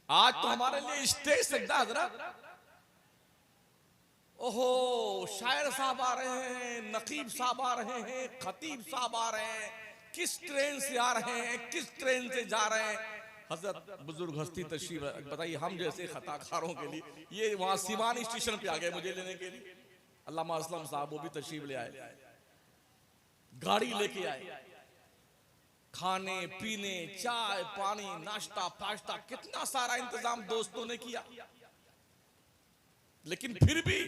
आज तो हमारे लिए स्टेज सकता हजरत, ओहो शायर साहब आ रहे हैं, नकीब साहब आ रहे हैं, खतीब साहब आ रहे हैं, किस ट्रेन से आ रहे हैं, किस ट्रेन से जा रहे हैं। हजरत बुजुर्ग हस्ती तशरीफ बताइए, हम जैसे खताकारों के लिए ये वहां सिवानी स्टेशन पे आ गए मुझे लेने के लिए, अल्लामा असलम साहब वो भी तशरीफ ले आए, गाड़ी लेके आए, खाने पीने चाय पानी नाश्ता फाश्ता कितना सारा इंतजाम दोस्तों ने किया, लेकिन फिर भी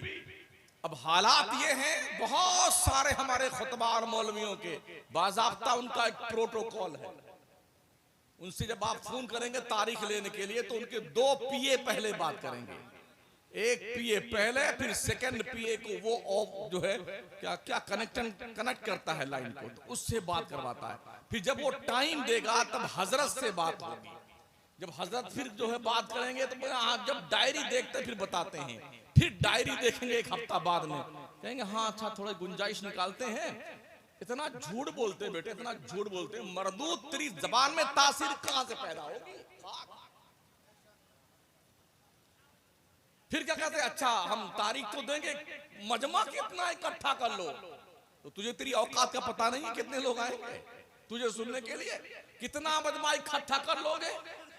अब हालात ये हैं, बहुत सारे हमारे खुतबा और मौलवियों के बाज़ाब्ता उनका एक प्रोटोकॉल है, उनसे जब आप फोन करेंगे तारीख लेने के लिए तो उनके 2 पीए पहले बात करेंगे, एक पीए पहले, फिर सेकंड पीए को वो ऑफ जो है क्या कनेक्ट करता है लाइन को, तो उससे बात करवाता है, फिर जब वो टाइम देगा तब हजरत से बात होगी, जब हजरत फिर जो है बात करेंगे तो आप जब डायरी देखते फिर बताते हैं, फिर डायरी देखेंगे 1 हफ्ता बाद में कहेंगे हाँ अच्छा थोड़ा गुंजाइश निकालते हैं, इतना झूठ बोलते बेटे, इतना झूठ बोलते, मरदूद तेरी जबान में तासीर कहां से पैदा होगी। फिर क्या कहते हैं, अच्छा हम तारीख तो देंगे, मजमा कितना इकट्ठा कर लो, तो तुझे तेरी औकात का पता नहीं है कितने लोग आएंगे तुझे सुनने के लिए, कितना मजमा इकट्ठा कर लोगे,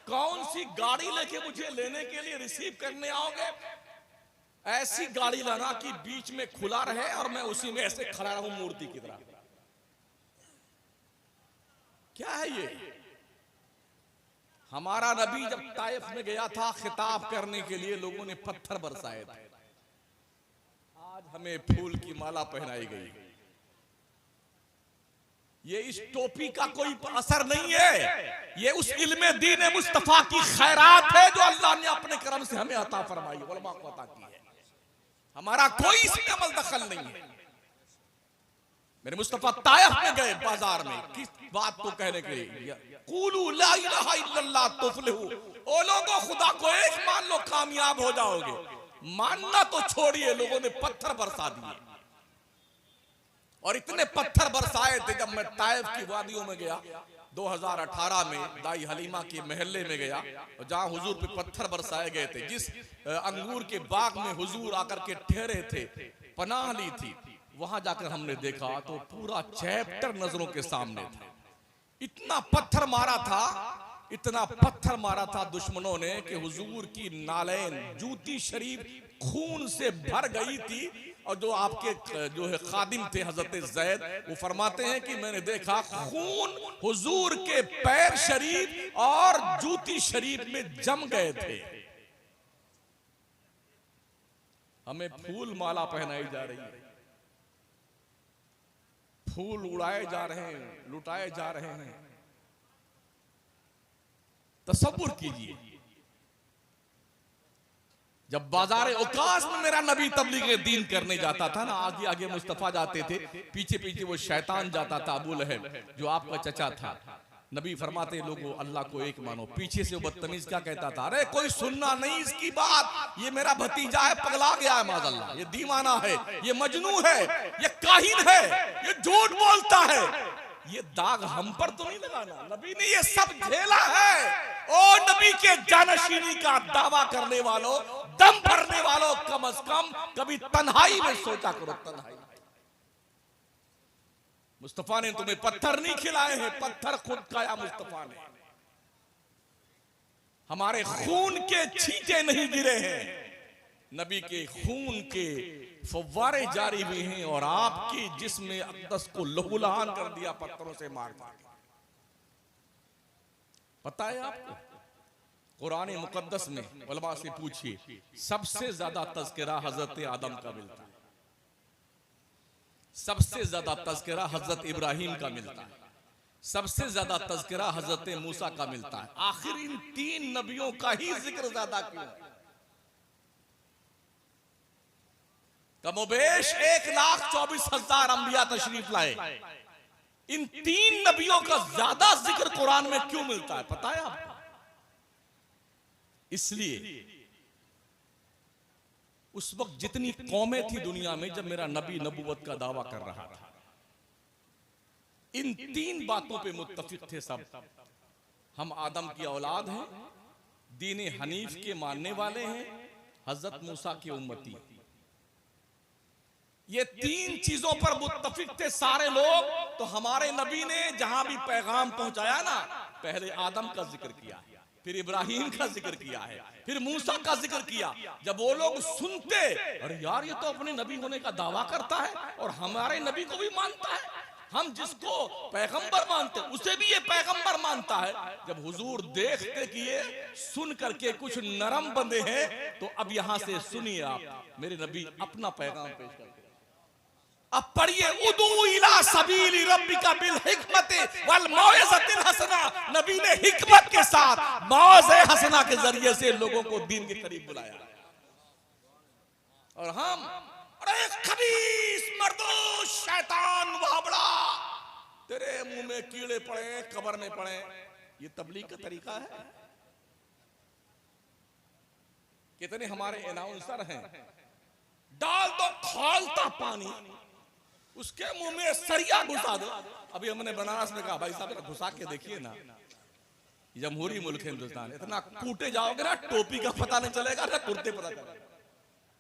कौन सी गाड़ी लेके मुझे लेने के लिए रिसीव करने आओगे, ऐसी गाड़ी लाना कि बीच में खुला रहे और मैं उसी में ऐसे खड़ा रहूं मूर्ति की तरह। क्या है ये? हमारा नबी जब ताइफ में गया था खिताब करने के लिए, लोगों ने पत्थर बरसाए थे, आज हमें फूल की माला पहनाई गई। ये इस टोपी का कोई असर नहीं है, ये उस इल्मे दीन मुस्तफा की खैरात है जो अल्लाह ने अपने करम से हमें अता फरमाई, उलमा को अता की है, हमारा कोई इसमें अमल दखल नहीं है। मेरे मुस्तफा ताइफ में गए बाजार में, किस बात को कहने के लिए, क़ूलू ला इलाहा इल्लल्लाह तुफ़्लिहू, ओ लोगों खुदा को एक मान लो कामयाब हो जाओगे। मानना तो छोड़िए, लोगों ने पत्थर बरसा दिए, और इतने पत्थर बरसाए थे। जब मैं ताइफ की वादियों में गया 2018 में, दाई हलीमा के महल्ले में गया, जहां हुजूर पे पत्थर बरसाए गए थे, जिस अंगूर के बाग में हुजूर आकर के ठहरे थे, पनाह ली थी, वहां जाकर हमने देखा तो पूरा चैप्टर नजरों के सामने था। इतना पत्थर मारा था, इतना पत्थर मारा था दुश्मनों ने कि हुजूर की नालैन जूती शरीफ खून से भर गई थी। और जो आपके जो है खादिम थे हजरत ज़ैद, वो फरमाते हैं कि मैंने देखा खून हुजूर के पैर शरीफ और जूती शरीफ में जम गए थे। हमें फूल माला पहनाई जा रही है, फूल उड़ाए जा रहे हैं, लुटाए जा रहे हैं। तसव्वुर कीजिए, जब बाजार औकास में मेरा नबी तबलीग दीन करने जाता था ना, आगे आगे मुस्तफा जाते थे, पीछे पीछे वो शैतान जाता था, अबू लहब जो आपका चचा था। नबी फरमाते लोगों अल्लाह को एक मानो, पीछे से वो बदतमीज क्या कहता था, अरे कोई सुनना नहीं इसकी बात, ये मेरा भतीजा है, पगला गया है, माज़अल्लाह ये दीवाना है, ये मजनू है, ये काहिन है, ये झूठ बोलता है, ये दाग हम पर तो नहीं लगाना, नबी ने ये सब झेला है। ओ नबी के जानशीनी का दावा करने वालों, दम भरने वालों, कम से कम कभी तन्हाई में सोचा करो। तन्हाई, मुस्तफा ने तुम्हें पत्थर नहीं खिलाए हैं, पत्थर खुद खाया मुस्तफा ने। हमारे खून के छींटे नहीं गिरे हैं, नबी के खून के फव्वारे जारी हुए हैं और आपकी जिस्म अक़दस को लहूलुहान कर दिया पत्थरों से मार मार। पता है आपको, कुरान मुकद्दस में उलमा से पूछिए, सबसे ज्यादा तज़किरा हजरत आदम का मिलता है, सबसे ज्यादा तज़किरा हजरत इब्राहिम का मिलता है, सबसे ज्यादा तज़किरा हजरत मूसा का मिलता है। आखिर इन तीन नबियों का ही जिक्र ज्यादा क्यों है? कमोबेश 1,24,000 अंबिया तशरीफ लाए, इन तीन नबियों का ज्यादा जिक्र कुरान में क्यों मिलता है पता है आपको? इसलिए उस वक्त जितनी कौमें थी दुनिया में, जब मेरा नबी नबूवत का दावा कर रहा था, इन तीन बातों पे मुत्तफिक थे सब। हम आदम की औलाद हैं, दीन हनीफ के मानने वाले हैं, हजरत मूसा की उम्मती। ये तीन चीजों पर मुत्तफिक थे सारे लोग। तो हमारे नबी ने जहां भी पैगाम पहुंचाया ना, पहले आदम का जिक्र किया, फिर इब्राहिम का जिक्र किया है, फिर मूसा का जिक्र किया। जब वो लोग सुनते, अरे यार ये तो अपने नबी होने का दावा करता है और हमारे नबी को भी मानता है, हम जिसको पैगंबर मानते उसे भी ये पैगंबर मानता है। जब हुजूर देखते कि ये सुन करके कुछ नरम बंदे हैं, तो अब यहां से सुनिए आप, मेरे नबी अपना पैगाम पेश करते। अब पढ़िए, उदू इला सबीली रब्बिका बिल हिकमति वल मौइज़तिल हसना। नबी ने हिकमत के साथ मौइज़े हसना के जरिए से लोगों को दीन के करीब बुलाया। और हम, अरे खबीस मर्दूस शैतान वाबड़ा, तेरे मुंह में कीड़े पड़े, कब्र में पड़े, ये तबलीग का तरीका है? कितने हमारे अनाउंसर हैं, डाल दो खौलता पानी, उसके मुंह में सरिया घुसा दो। अभी हमने बनारस में कहा, भाई साहब घुसा के देखिए ना, जमहूरी मुल्क है हिंदुस्तान, इतना कूटे जाओगे ना, टोपी का पता नहीं चलेगा ना कुर्ते पता चलेगा,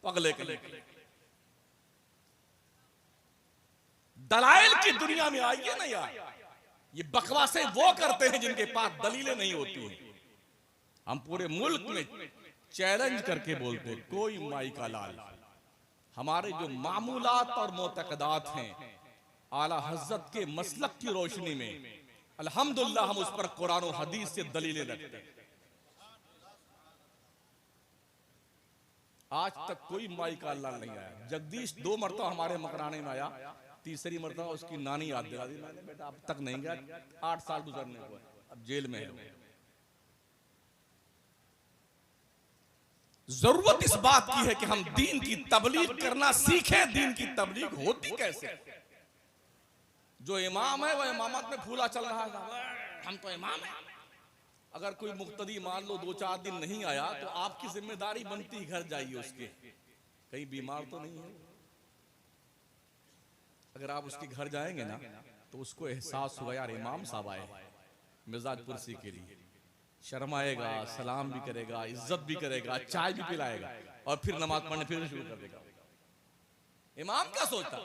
पगले के। दलाइल की दुनिया में आइए ना यार, ये बकवासें वो करते हैं जिनके पास दलीलें नहीं होती हैं। हम पूरे मुल्क में चैलेंज करके बोलते हैं, कोई माई का लाल। हमारे जो मामूलात और मोतकदात हैं, आला हज़रत के मसलक की रोशनी में अल्हम्दुलिल्लाह हम उस पर कुरान और हदीस से दलीलें रखते हैं। आज तक कोई माई का लाल नहीं आया। जगदीश 2 मरतबा हमारे मकराने में आया, तीसरी मरतबा उसकी नानी याद दिला दी, मैंने बेटा अब तक नहीं गया, 8 साल गुजरने हुए, अब जेल में है। जरूरत इस बात की है कि हम दीन की तबलीग करना सीखें। दीन की तबलीग होती कैसे? जो इमाम है वह इमामत में फूला चल रहा है, हम तो इमाम हैं। अगर कोई मुक्तदी मान लो 2-4 दिन नहीं आया, तो आपकी जिम्मेदारी बनती, घर जाइए उसके, कहीं बीमार तो नहीं है। अगर आप उसके घर जाएंगे ना, तो उसको एहसास होगा यार इमाम साहब आए मिजाज पुरसी के लिए, शर्माएगा, सलाम भी करेगा, इज्जत भी करेगा, चाय भी पिलाएगा, और फिर नमाज पढ़ने फिर शुरू कर देगा। इमाम क्या सोचता,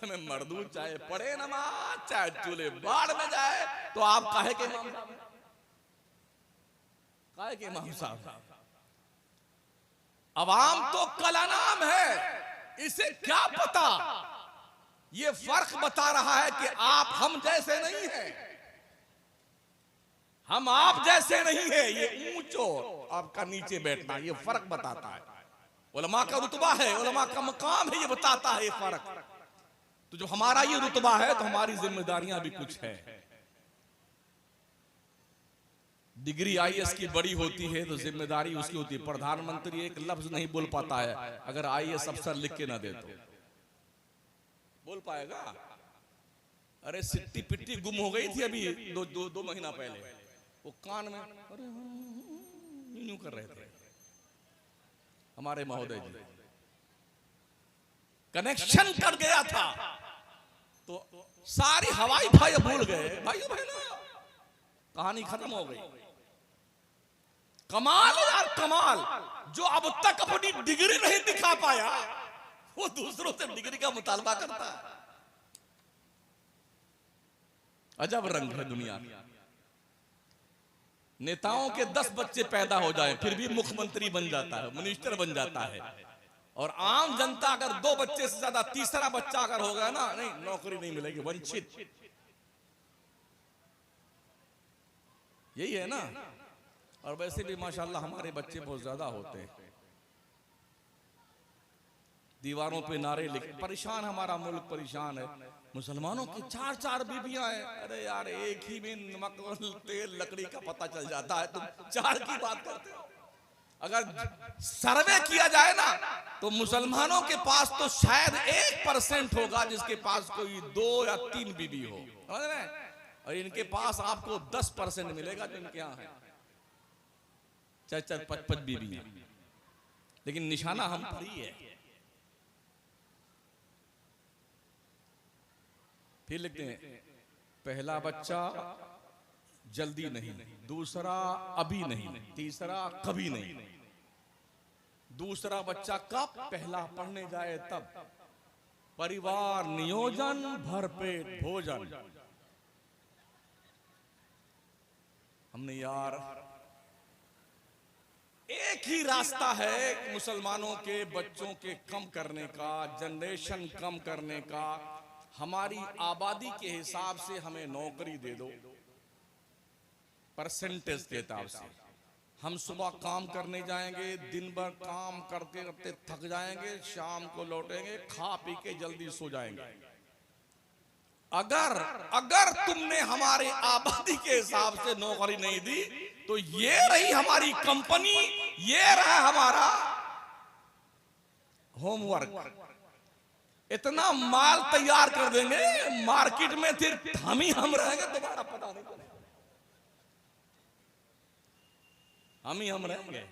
हमें मर्दू चाहे पढ़े नमाज, चाहे चूल्हे बाढ़ में जाए, तो आप काहे के इमाम साहब, काहे के इमाम साहब? अवाम तो कलानाम है, इसे क्या पता? ये फर्क बता रहा है कि आप हम जैसे नहीं हैं, हम आप जैसे नहीं है। ये ऊंचो आपका नीचे बैठना, ये फर्क बताता है। उलमा का रुतबा है, उलमा का मकाम है, ये बताता है ये फर्क। तो जब हमारा ये रुतबा है, तो हमारी जिम्मेदारियां भी कुछ है। डिग्री IAS की बड़ी होती है तो जिम्मेदारी उसकी होती है। प्रधानमंत्री एक लफ्ज नहीं बोल पाता है, अगर IAS अफसर लिख के ना दे तो बोल पाएगा? अरे सिट्टी पिट्टी गुम हो गई थी अभी 2 महीना पहले, वो कान में अरे यूं कर रहे थे हमारे महोदय जी, कनेक्शन कर गया था, तो सारी हवाई भाई भूल गए, भाइयों बहनों कहानी खत्म हो गई। कमाल है यार, कमाल। जो अब तक अपनी डिग्री नहीं दिखा पाया वो दूसरों से डिग्री का मुतालबा करता है। अजब रंग है दुनिया। नेताओं के 10 बच्चे पैदा हो जाएं फिर भी मुख्यमंत्री बन जाता है, मिनिस्टर बन जाता है। और आम जनता अगर 2 बच्चे से ज्यादा तीसरा बच्चा अगर हो गया ना, नहीं नौकरी नहीं मिलेगी, वंचित। यही है ना। और वैसे भी माशाल्लाह हमारे बच्चे बहुत ज्यादा होते हैं। दीवारों पे नारे लिखे, परेशान हमारा मुल्क परेशान है। मुसलमानों की 4-4 बीबियां हैं। अरे यार एक ही में नमक तेल लकड़ी का पता चल जाता है, तुम 4 की बात करते हो। अगर सर्वे किया जाए ना तो मुसलमानों के पास तो शायद 1% होगा जिसके पास कोई 2 या 3 बीबी हो, समझ रहे हैं? और इनके पास आपको 10% मिलेगा जो इनके यहाँ है, 4-4 5-5 बीबी। लेकिन निशाना हम पर ही है। फिर लिखते हैं पहला बच्चा जल्दी नहीं, दूसरा अभी नहीं, तीसरा कभी नहीं। दूसरा बच्चा कब? पहला पढ़ने जाए तब। परिवार नियोजन, भरपेट भोजन। हमने यार एक ही रास्ता है मुसलमानों के बच्चों के कम करने का, जनरेशन कम करने का। हमारी आबादी के हिसाब से हमें नौकरी दे दो, परसेंटेज के हिसाब से। हम सुबह काम करने जाएंगे, दिन भर काम करते करते थक जाएंगे, शाम को लौटेंगे, खा पी के जल्दी सो जाएंगे। अगर तुमने हमारे आबादी के हिसाब से नौकरी नहीं दी तो ये रही हमारी कंपनी, ये रहा हमारा होमवर्क। इतना माल तैयार कर देंगे मार्केट में, फिर हम रहेंगे, तुम्हारा पता नहीं चलेगा। हम रहेंगे।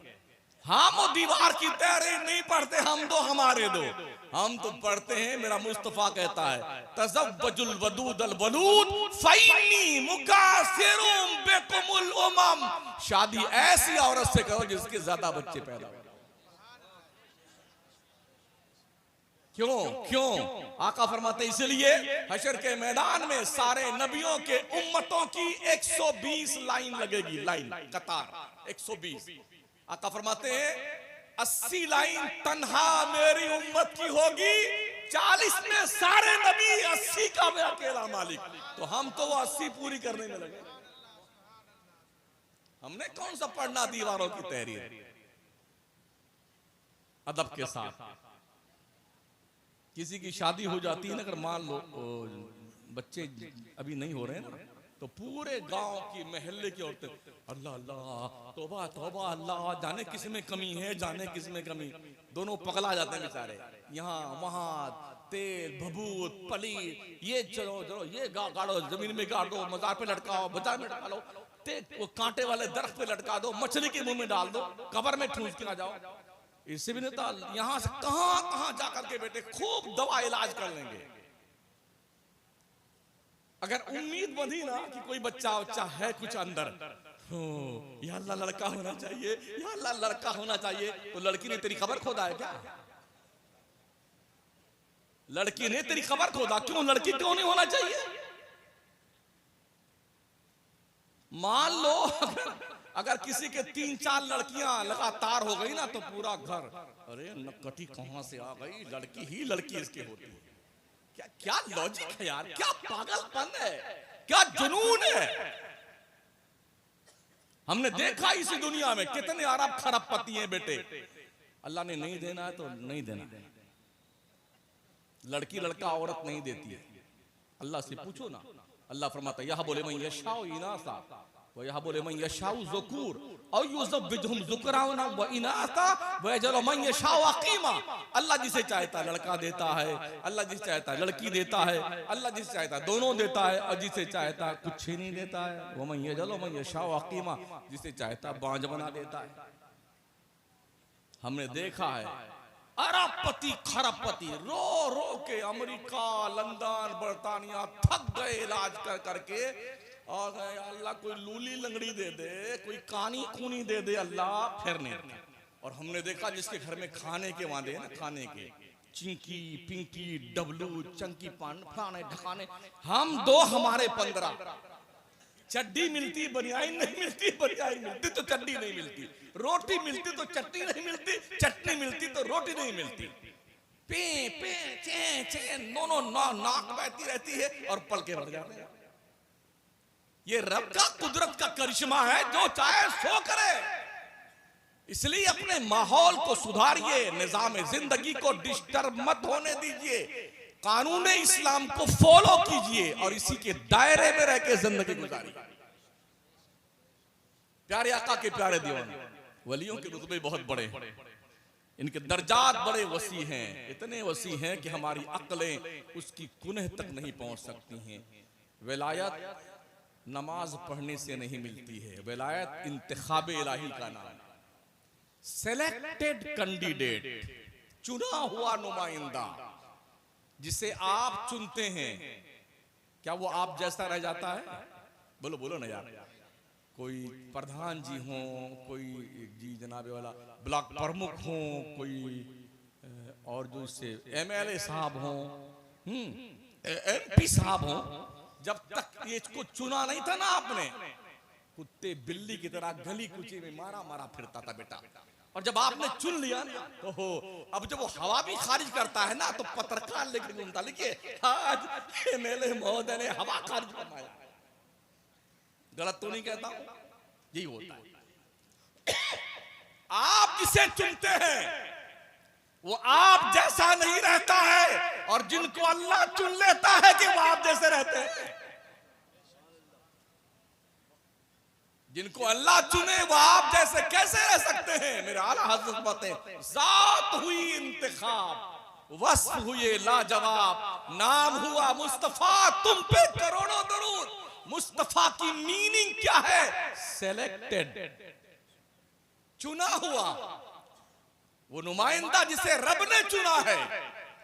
हम दीवार की तैयारी नहीं पढ़ते, हम दो हमारे दो। हम तो पढ़ते हैं, मेरा मुस्तफा कहता है तज़व्वजुल वदूदल वलूद फ़इन्नी मुकासिरुम बिकुमुल उमम। शादी ऐसी औरत से करो जिसके ज्यादा बच्चे पैदा हो। क्यों? आका फरमाते इसलिए हशर के मैदान में सारे नबियों के उम्मतों की 120 लाइन लगेगी, लाइन कतार 120। आका फरमाते हैं 80 लाइन तन्हा मेरी उम्मत की होगी, 40 में सारे नबी, 80 का मैं अकेला मालिक। तो हम तो वो 80 पूरी करने में लगे। हमने कौन सा पढ़ना दीवारों की तहरीर। अदब के साथ किसी की शादी हो जाती है ना, अगर मान लो बच्चे अभी नहीं हो रहे हैं ना, तो पूरे गांव की महल्ले की औरतें अल्लाह अल्लाह तौबा तौबा, अल्लाह जाने किस में कमी है, जाने किस में कमी। दोनों पगला जाते हैं बेचारे, यहाँ वहां तेल भभूत पलीर, ये चलो ये गाड़ो, जमीन में गाड़ दो, मजार पे लटकाओ, बाजार में लटका लो, वो कांटे वाले दरख्त पे लटका दो, मछली के मुंह में डाल दो, कब्र में ठूंस के आ जाओ। इससे भी नहीं तो यहां से कहां जाकर के बेटे खूब दवा इलाज कर लेंगे। अगर उम्मीद बंधी ना कि कोई बच्चा है कुछ अंदर, या अल्लाह लड़का होना चाहिए, या अल्लाह लड़का होना चाहिए, तो लड़की ने तेरी खबर खोदा है क्या? लड़की ने तेरी खबर खोदा, क्यों? लड़की क्यों नहीं होना चाहिए? मान लो अगर किसी के 3-4 लड़कियां लगातार हो गई ना तो पूरा घर, अरे नकटी कहां से आ गई, लड़की ही लड़की इसकी होती है। क्या लॉजिक है यार, क्या पागलपन है, क्या जुनून है। हमने देखा इसी दुनिया में कितने अरब खरबपति हैं बेटे। अल्लाह ने नहीं देना है तो नहीं देना। लड़की लड़का औरत नहीं देती है। अल्लाह से पूछो ना। अल्लाह फरमाता है यह बोले मैं यशाउ इनासा व यह बोले मैं यशाउ ज़ुकूर और युज़व्विजुहुम ज़ुकराना व इनासा व यजअलु मन यशाउ अक़ीमा। अल्लाह जिसे चाहता लड़का देता है, अल्लाह जिसे चाहता लड़की देता है, अल्लाह जिसे चाहता दोनों देता है, और जिसे चाहता कुछ ही नहीं देता है। व मन यजअलु मन यशाउ अक़ीमा, जिसे चाहता बांझ बना देता है। हमने देखा है अरबपति खरबपति, रो रो के अमेरिका, लंदन, बर्तानिया थक गए इलाज कर करके, और अल्लाह कोई लूली लंगड़ी दे दे, कोई कानी खूनी दे दे अल्लाह, फिर नहीं। और हमने देखा जिसके घर में खाने के वादे हैं ना, खाने के, चिंकी पिंकी डब्लू चंकी पान फलाने ढकाने, हम दो हमारे 15। चड्डी मिलती बनियान नहीं मिलती, बनियान मिलती तो चड्डी नहीं मिलती, रोटी मिलती तो चटनी नहीं मिलती, चटनी मिलती तो रोटी नहीं मिलती। पे पे चे चे नो नो नो नाक बहती रहती है और पलके बढ़ जाते हैं। ये रब का कुदरत का करिश्मा है, जो चाहे सो करे। इसलिए अपने माहौल को सुधारिए, निजाम जिंदगी को डिस्टर्ब मत होने दीजिए, कानून इस्लाम को फॉलो कीजिए और इसी के दायरे में रह के जिंदगी गुजारिए। प्यारे आका के प्यारे दीवाने, वलियों के रुतबे बहुत बड़े हैं, इनके दर्जात बड़े वसी हैं, इतने वसी हैं कि हमारी अक्लें उसकी कुनह तक नहीं पहुंच सकती हैं। विलायत नमाज पढ़ने से नहीं मिलती है, विलायत इंतखाब इलाही का नाम, सेलेक्टेड कैंडिडेट, चुना हुआ नुमाइंदा जिसे आप चुनते हैं, क्या वो आप जैसा रह जाता है? बोलो बोलो ना यार। कोई प्रधान जी हो, कोई जी जनाबे वाला ब्लॉक प्रमुख हो, कोई और जो इससे MLA साहब हो, MP साहब हो, जब तक ये इसको चुना नहीं था ना आपने, कुत्ते बिल्ली की तरह गली कुची में मारा मारा फिरता था बेटा। और जब आपने चुन लिया तो हो, अब जब वो हवा भी खारिज करता है ना, तो पत्रकार लेकर घूमता, लिखिए आज MLA महोदय ने हवा खारिज करवाया। गलत तो नहीं कहता, यही होता है। आप जिसे चुनते हैं वो आप जैसा नहीं रहता है, और जिनको अल्लाह चुन लेता है कि वो आप जैसे रहते हैं। जिनको अल्लाह चुने वो आप जैसे कैसे रह सकते हैं? मेरे आला हज़रत बातें, जात हुई इंतखाब, वस्फ हुए लाजवाब, नाम हुआ मुस्तफा, तुम पे करोड़ों दरूद। मुस्तफा की मीनिंग क्या है? सेलेक्टेड, चुना हुआ, वो नुमाइंदा जिसे रब ने चुना है।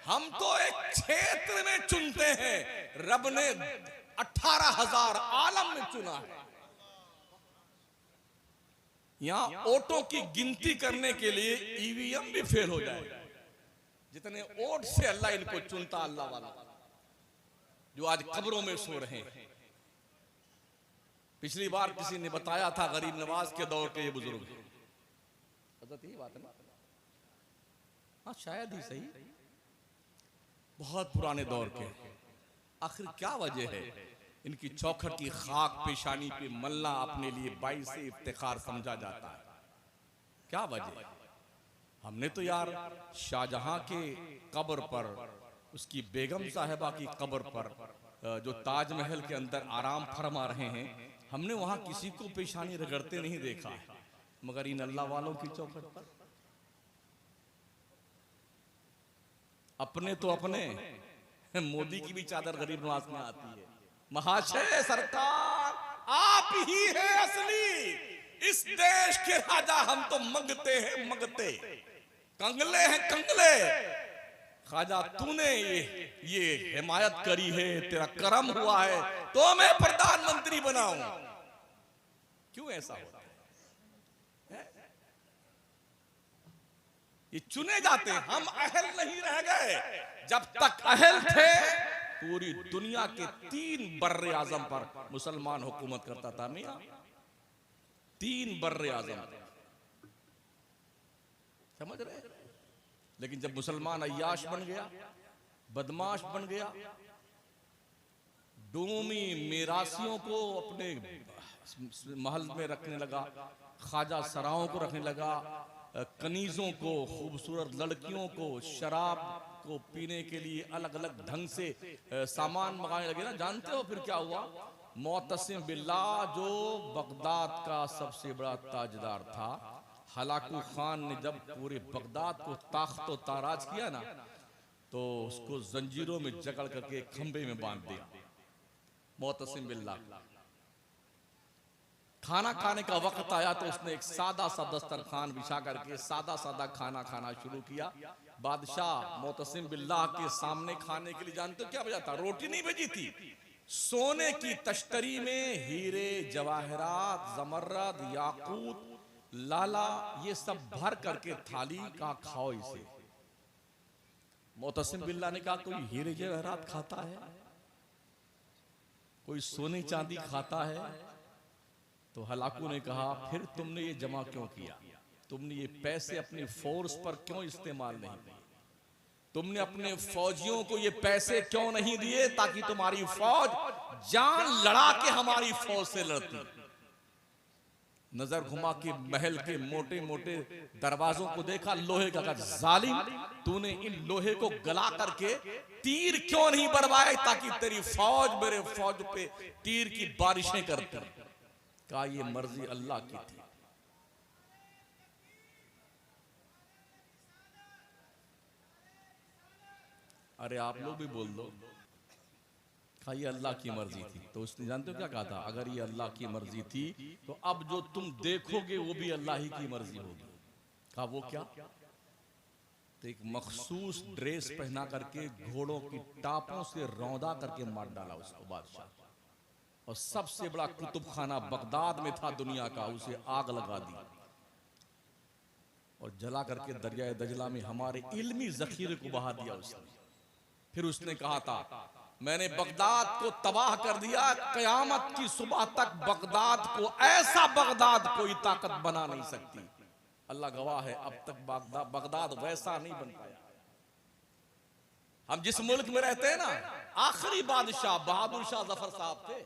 हम तो एक क्षेत्र में चुनते हैं, रब ने 18,000 आलम में चुना है। यहां वोटों की गिनती करने के लिए EVM भी फेल हो जाए। जितने वोट से अल्लाह इनको चुनता, अल्लाह वाला, जो आज कब्रों में सो रहे हैं। पिछली बार किसी ने बताया था, गरीब नवाज के दौर के ये बुजुर्ग, यही बात है ना? हाँ शायद ही सही, बहुत पुराने दौर के। आखिर क्या वजह है इनकी चौखट की खाक पेशानी पे मलना अपने लिए बाइस से इफ्तिखार समझा जाता है? क्या वजह? हमने तो यार शाहजहां के कब्र पर, उसकी बेगम साहिबा की कब्र पर, जो ताजमहल के अंदर आराम फरमा रहे हैं, हमने वहां किसी को पेशानी रगड़ते नहीं देखा, मगर इन अल्लाह वालों की चौखट पर अपने तो अपने, मोदी की भी चादर गरीब नवाज में आती है। महाशय सरकार, आप ही है असली इस देश के राजा, हम तो मंगते हैं मंगते, कंगले हैं कंगले। ख्वाजा तूने ये हिमायत करी है, तेरा करम हुआ है तो मैं प्रधानमंत्री बनाऊं। क्यों ऐसा होता है? ये चुने जाते हैं, हम अहल नहीं रह गए। जब तक अहल थे, पूरी दुनिया के 3 बर्रे आजम पर मुसलमान हुकूमत करता था। मियां 3 बर्रे आजम, समझ रहे? लेकिन जब मुसलमान अय्याश बन गया, बदमाश बन गया, डोमी मेरासियों को अपने महल में रखने लगा, ख्वाजा सराओं को रखने लगा, कनीजों को, खूबसूरत लड़कियों को, शराब को पीने के लिए अलग अलग ढंग से सामान मंगाने लगे ना। जानते हो फिर क्या हुआ? मोतसिम बिल्लाह, जो बगदाद का सबसे बड़ा ताजदार था, हलाकू खान ने जब पूरे बगदाद को ताख्त व ताराज किया ना, तो उसको जंजीरों में जकड़ करके खंबे में बांध दिया। मोतसिम बिल्लाह, खाना खाने का वक्त आया तो उसने एक सादा सा दस्तरखान बिछा करके सादा सादा खाना खाना शुरू किया। बादशाह मोतसिम बिल्लाह के सामने खाने के लिए जानते हो क्या भेजा था? रोटी नहीं भेजी थी, सोने की तश्तरी में हीरे जवाहरात जमर्रद याकूत लाला ये सब भर करके थाली का खाओ इसे। मोतसिम बिल्लाह ने कहा कोई हीरे जवाहरात खाता है, कोई सोने चांदी खाता है? तो हलाकू ने कहा फिर तुमने ये जमा क्यों किया? तुमने ये पैसे अपनी फोर्स पर क्यों इस्तेमाल नहीं किए? तुमने अपने फौजियों को ये पैसे क्यों नहीं दिए ताकि तुम्हारी फौज जान लड़ा के हमारी फौज से लड़ती? नजर घुमा के महल के मोटे मोटे दरवाजों को देखा, लोहे का जालिम, तूने इन लोहे को गला करके तीर क्यों नहीं बरवाए ताकि तेरी फौज मेरे फौज पे तीर की बारिशें करती? कहा ये मर्जी अल्लाह की थी। अरे आप लोग भी बोल दो, कहा ये अल्लाह की मर्जी थी। तो उसने जानते हो क्या कहा था? अगर ये अल्लाह की मर्जी थी तो अब जो तुम देखोगे वो भी अल्लाह ही की मर्जी होगी। कहा वो क्या? तो एक मखसूस ड्रेस पहना करके घोड़ों की टापों से रौंदा करके मार डाला उसको बादशाह। और सबसे बड़ा कुतुब खाना बगदाद में था दुनिया का, उसे आग लगा दी और जला करके दरिया दजला में हमारे इल्मी जखीरे को बहा दिया उसने। फिर उसने कहा था मैंने बगदाद को तबाह कर दिया, कयामत की सुबह तक बगदाद को ऐसा बगदाद कोई ताकत बना नहीं सकती। अल्लाह गवाह है अब तक बगदाद वैसा नहीं बन पाया। हम जिस मुल्क में रहते हैं ना, आखिरी बादशाह बहादुर शाह जफर साहब थे।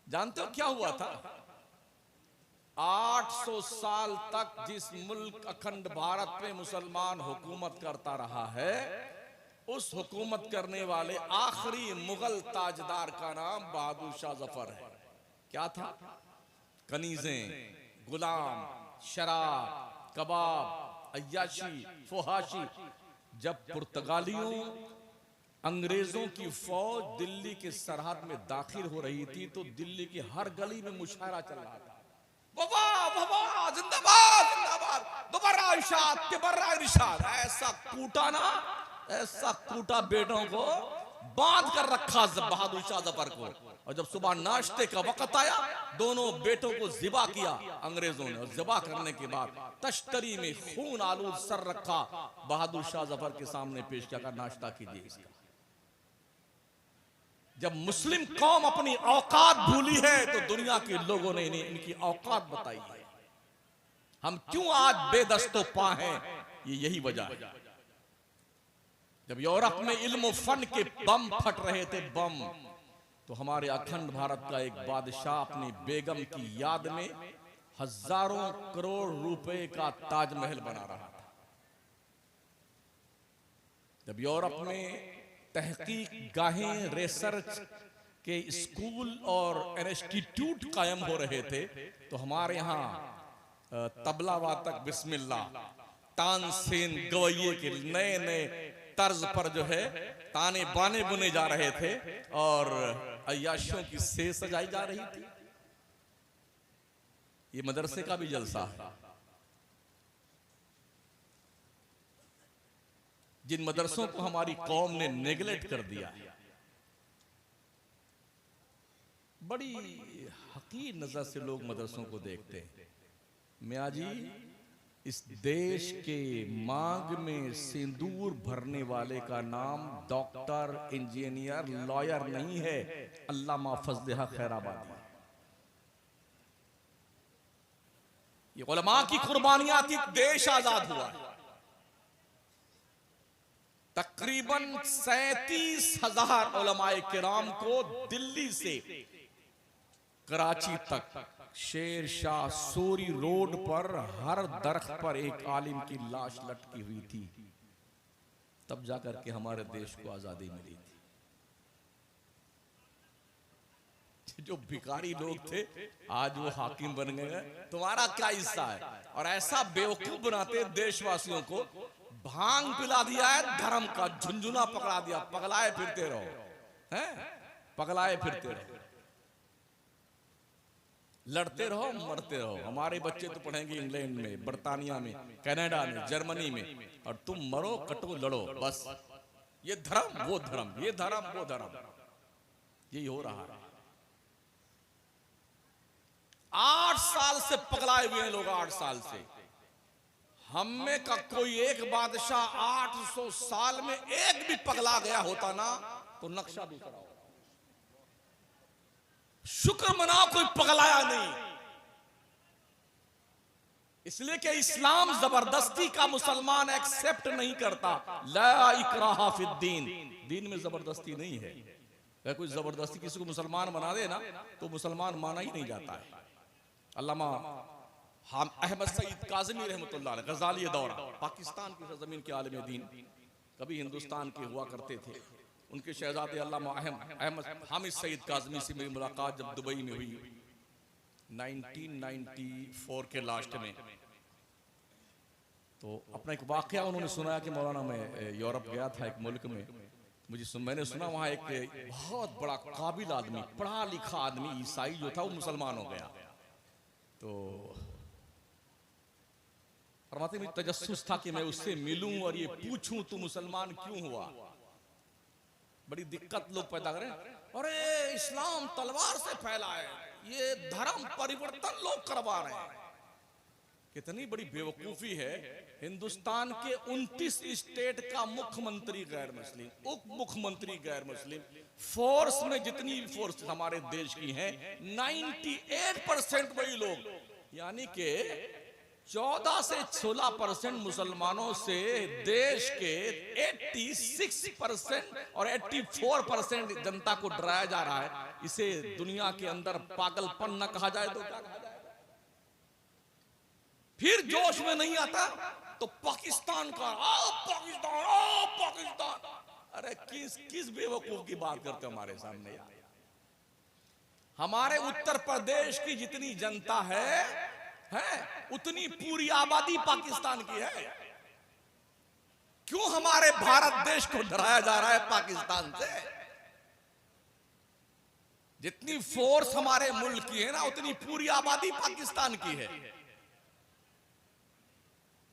जानते हो क्या हुआ था? 800 साल तक जिस मुल्क अखंड भारत पे मुसलमान हुकूमत करता रहा है, उस हुकूमत करने वाले आखिरी मुगल ताजदार का नाम बहादुर शाह जफर है। क्या था? कनीजें, गुलाम, शराब, कबाब, अय्याशी, फुहाशी। जब पुर्तगालियों अंग्रेजों की फौज दिल्ली के सरहद में दाखिल हो रही थी तो दिल्ली की हर गली में मुशायरा चल रहा था, वाह जिंदाबाद जिंदाबाद, दोबारा इरशाद तिबर्रा इरशाद। ऐसा कूटा ना, ऐसा कूटा बेटों को, बांध कर रखा बहादुर शाह जफर को। और जब सुबह नाश्ते का वक्त आया, दोनों बेटों को ज़िबा किया अंग्रेजों ने। और ज़िबा करने के बाद तश्तरी में खून आलूद सर रखा, बहादुर शाह जफर के सामने पेश किया, का नाश्ता कीजिए इसका। जब मुस्लिम कौम अपनी औकात भूली है तो दुनिया के लोगों ने इन्हें इनकी औकात बताई है। हम क्यों आज बेदस्तो पा हैं, ये यही वजह है। जब यूरोप में इल्म फन के बम फट रहे थे, बम, तो हमारे अखंड भारत का एक बादशाह अपनी बेगम की याद में हजारों करोड़ रुपए का ताजमहल बना रहा था। जब यूरोप में तहकीक गाहें, रिसर्च के स्कूल और इंस्टीट्यूट कायम हो रहे थे, तो हमारे यहाँ तबला वादक बिस्मिल्लाह, तानसेन गवैये के नए नए तर्ज पर जो है ताने बाने बुने जा रहे थे और अय्याशियों की सेज सजाई जा रही थी। ये मदरसे का भी जलसा है। जिन मदरसों को हमारी कौम ने नेगलेक्ट कर दिया, बड़ी हकीर नजर से लोग मदरसों को देखते हैं। मियाँ जी, इस देश के मांग में सिंदूर भरने वाले का नाम डॉक्टर, इंजीनियर, लॉयर नहीं है, अल्लामा फजल हक खैराबादी। ये उलमा की कुर्बानियां थी, देश आजाद हुआ। तकरीबन 37,000 उलमाए किराम को दिल्ली से कराची तक शेर शाह सूरी रोड पर हर दरख्त पर एक आलिम की लाश लटकी हुई थी। तब जाकर के हमारे देश को आजादी मिली थी। जो भिखारी लोग थे आज वो हाकिम बन गए, तुम्हारा क्या हिस्सा है? और ऐसा बेवकूफ बनाते देशवासियों को, भांग पिला दिया है धर्म का, झुंझुना पकड़ा दिया, पगलाए फिरते रहो, हैं? पगलाए फिरते रहो। लड़ते रहो मरते रहो। हमारे बच्चे तो पढ़ेंगे इंग्लैंड में, बर्तानिया में, कनाडा में, जर्मनी में, और तुम मरो कटो लड़ो बस। ये धर्म वो धर्म, ये धर्म वो धर्म, यही हो रहा है। 8 साल से पगलाए हुए हैं लोग, 8 साल से। हमें का कोई एक बादशाह 800 साल में एक भी पगला गया होता ना तो नक्शा दूसरा होता। शुक्र मनाओ कोई पगलाया नहीं, इसलिए कि इस्लाम जबरदस्ती का मुसलमान एक्सेप्ट नहीं करता। ला इकराहा फिद्दीन, दीन में जबरदस्ती नहीं है। अगर कोई जबरदस्ती किसी को मुसलमान बना दे ना तो मुसलमान माना ही नहीं जाता है। अल्लामा अहमद सईद काज़मी रहमतुल्लाह अलैह, गजाली दौरा, पाकिस्तान की सरजमीन के आलिम दीन, कभी हिंदुस्तान के हुआ करते थे। उनके शहजादे अल्लामा अहमद हामिद सईद काज़मी से मेरी मुलाकात जब दुबई में हुई 1994 के लास्ट में, तो अपना एक वाकया उन्होंने सुनाया कि मौलाना मैं यूरोप गया था एक मुल्क में, मैंने सुना वहाँ एक बहुत बड़ा काबिल आदमी, पढ़ा लिखा आदमी, ईसाई जो था वो मुसलमान हो गया। तो फरमाते मेरी तजस्सुस था कि मैं उससे मिलूं और ये पूछूं तू मुसलमान क्यों हुआ। बड़ी दिक्कत लोग पैदा करें, अरे इस्लाम तलवार से फैला है, ये धर्म परिवर्तन लोग करवा रहे हैं। कितनी बड़ी बेवकूफी है। हिंदुस्तान के 29 स्टेट का मुख्यमंत्री गैर मुस्लिम, उप मुख्यमंत्री गैर मुस्लिम, फोर्स में जितनी फोर्स हमारे देश की हैं 98% वही लोग, यानी कि 14 से 16% मुसलमानों से देश के 86% और 84% जनता को डराया जा रहा है। इसे दुनिया के अंदर पागलपन न कहा जाए तो क्या कहा जाए। फिर जोश में नहीं आता तो पाकिस्तान का, आओ पाकिस्तान, आओ पाकिस्तान। अरे किस बेवकूफ की बात करते हो हमारे सामने यार। हमारे उत्तर प्रदेश की जितनी जनता है उतनी पूरी आबादी पाकिस्तान की है। क्यों हमारे भारत देश को डराया जा रहा है पाकिस्तान से? जितनी फोर्स हमारे मुल्क की है ना उतनी पूरी आबादी पाकिस्तान की है।